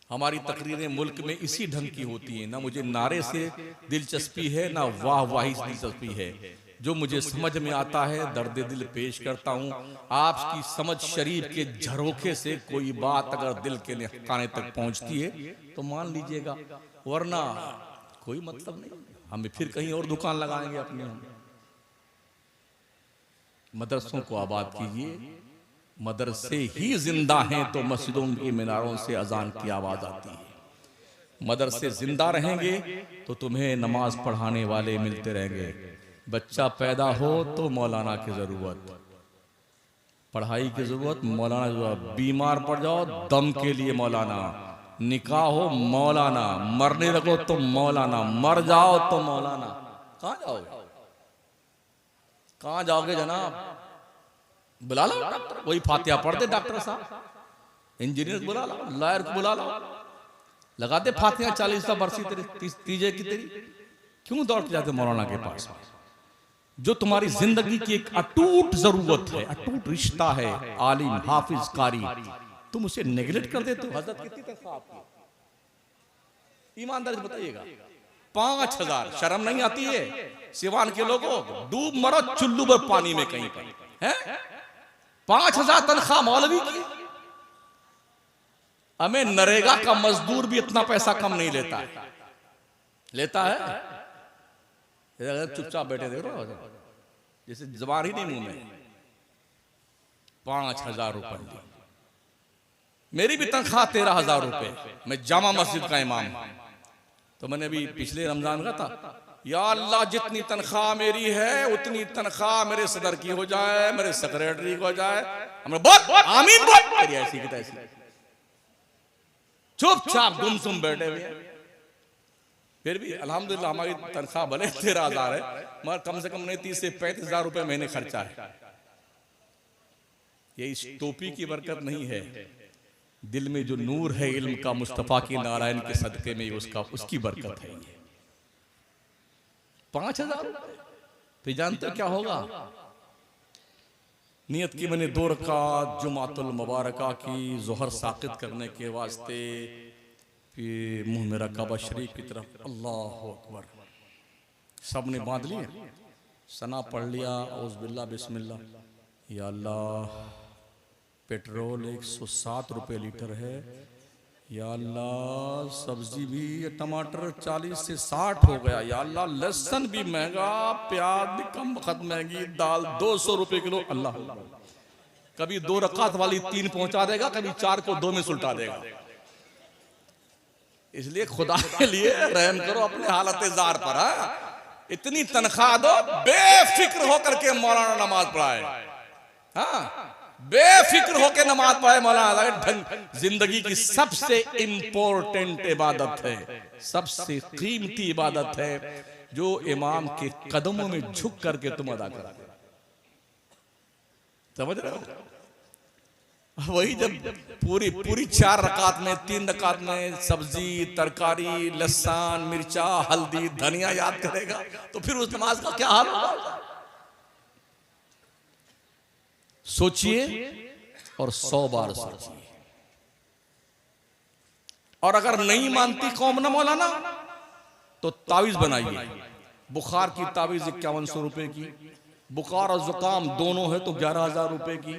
हमारी तकरीरें मुल्क में इसी ढंग की होती हैं, ना मुझे नारे से दिलचस्पी है ना वाह वाही से दिलचस्पी है। जो मुझे समझ में आता है दर्द दिल पेश करता हूँ। आपकी समझ शरीफ के झरोखे से कोई बात अगर दिल के खाने तक पहुंचती है तो मान लीजिएगा, वरना कोई मतलब नहीं। हम फिर कहीं और दुकान लगाएंगे अपने। मदरसों को आबाद कीजिए, मदरसे ही जिंदा हैं तो मस्जिदों की मीनारों से अजान की आवाज आती है। मदरसे जिंदा रहेंगे तो तुम्हें नमाज पढ़ाने वाले मिलते रहेंगे। बच्चा पैदा हो तो मौलाना की जरूरत, पढ़ाई की जरूरत, मौलाना की जरूरत। बीमार पड़ जाओ दम के लिए मौलाना, निकाह हो मौलाना, मरने लगो तो मौलाना, मर जाओ तो मौलाना। कहां जाओगे, कहां जाओगे जनाब? बुला लो डॉक्टर, वही फातिहा पढ़ दे डॉक्टर साहब। इंजीनियर बुला लो, लॉयर को बुला लो, लगा दे फातिहा 40 बरसी तेरी तीजे की तेरी। क्यों दौड़ के जाते मौलाना के पास? जो तुम्हारी जिंदगी की एक अटूट जरूरत है, अटूट रिश्ता है, आलिम हाफिज कारी, तुम उसे नेगलेक्ट कर देते हो। हजरत कितनी तनख्वाह आपकी? ईमानदारी से बताइएगा। 5,000। शर्म नहीं आती है? सिवान के लोगों, डूब मरो चुल्लू पर पानी में कहीं पर है। 5,000 तनख्वाह मौलवी की। हमें नरेगा का मजदूर भी इतना पैसा कम नहीं लेता है। लेता है? चुपचाप बैठे देख रहे हो, जैसे जबान ही नहीं मुंह में। 5,000 रुपए। मेरी भी तनख्वाह 13,000 रुपए। मैं जामा मस्जिद का इमाम हूं। तो मैंने अभी पिछले रमजान का था, या अल्लाह जितनी तनख्वाह मेरी है उतनी तनख्वाह मेरे सदर की हो जाए, मेरे सेक्रेटरी को हो जाए। हमने बोल आमीन बोल, मेरी ऐसी की तैसी। चुपचाप गुमसुम बैठे हुए। फिर भी अल्हम्दुलिल्लाह हमारी तनख्वाह भले 13,000 है, मगर कम से कम नहीं 30 से 35,000 रुपए महीने खर्चा है। ये इस टोपी की बरकत नहीं है, दिल में जो नूर है इल्म का मुस्तफा की नारायण के सदके में उसकी बरकत है। 5,000। फिर जानते हो क्या होगा? नियत की मैंने 2 रकात जुमातुल मुबारका की जोहर साकित करने के वास्ते, फिर मुंह मेरा काबा शरीफ की तरफ, अल्लाह अकबर। सब ने बांध लिए, सना पढ़ लिया, औज़ बिल्लाह बिस्मिल्लाह। या अल्लाह पेट्रोल 107 रुपए लीटर है। या अल्लाह सब्जी भी, टमाटर 40 से 60 हो गया। या अल्लाह लहसुन भी महंगा, प्याज भी कम वक्त महंगी, दाल 200 रुपए किलो। अल्लाह कभी 2 रकात वाली 3 पहुंचा देगा, कभी 4 को 2 में सुलटा देगा। इसलिए खुदा के लिए रहम करो अपने हालत जार पर। इतनी तनख्वाह दो, बेफिक्र होकर के मौलाना नमाज पढ़ाए। हाँ, बेफिक्र होकर नमाज पढ़े मौलाना। जिंदगी की सबसे इंपॉर्टेंट इबादत है, सबसे कीमती इबादत है, जो इमाम के कदमों में झुक करके तुम अदा करते। समझ रहे हो? वही जब पूरी 4 रकात में, 3 रकात में सब्जी, तरकारी, लहसुन, मिर्चा, हल्दी, धनिया याद करेगा, तो फिर उस नमाज का क्या हाल होगा? सोचिए और 100 बार सोचिए। और अगर नहीं मानती कौम ना मौलाना, तो तावीज बनाइए। बुखार की तावीज 5100 रुपए की, बुखार और जुकाम दोनों है तो 11,000 रुपए की,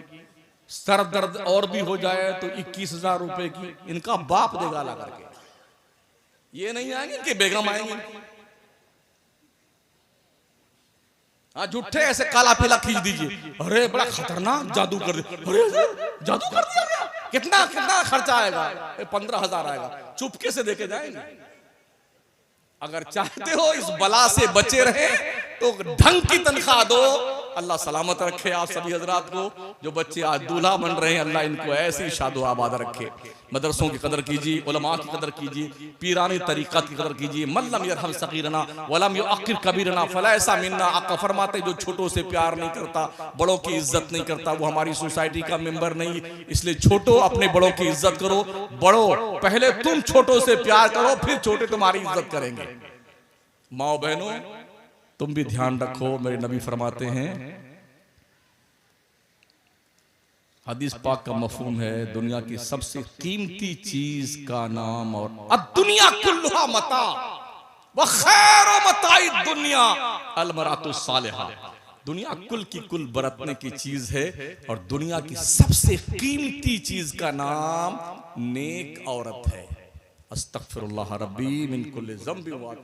सर दर्द और भी हो जाए तो 21,000 रुपए की। इनका बाप देगा ला करके। ये नहीं आएंगे कि बेगम आएंगे। झूठे ऐसे काला पीला खींच दीजिए, अरे बड़ा खतरनाक जादू कर दिया, अरे जादू कर दिया क्या? कितना खर्चा आएगा? 15,000 आएगा। चुपके से देके जाएंगे। अगर चाहते हो इस बला से बचे रहे तो ढंग की तनख्वाह दो। अल्लाह सलामत रखे आप सभी हजरात को। जो बच्चे आज दूल्हा बन रहे हैं, अल्लाह इनको ऐसी शादो आबाद रखे। मदरसों की कदर कीजिए, उलमा की कदर कीजिए, पीरानी तरीक़त की कदर कीजिए। मल्लम यरहम सगीरना वलम युअक्किर कबीरना फलैसा मिन्ना। आका फरमाते जो छोटों से प्यार नहीं करता, बड़ों की इज्जत नहीं करता, वो हमारी सोसाइटी का मेंबर नहीं। इसलिए छोटों अपने बड़ों की इज्जत करो। बड़ों पहले तुम छोटों से प्यार करो, फिर छोटे तुम्हारी इज्जत करेंगे। माओ बहनों तुम भी ध्यान रखो। मेरे नबी फरमाते हैं, हदीस पाक का मफहूम है, दुनिया की सबसे कीमती चीज का नाम और दुनिया कुल्लुहा मता व खैर मताई दुनिया अल मरातु सालिहा। दुनिया कुल की कुल बरतने की चीज है और दुनिया की सबसे कीमती चीज का नाम नेक औरत है। अस्तगफिरुल्लाह रब्बी मिन कुल्लि ज़ंबि व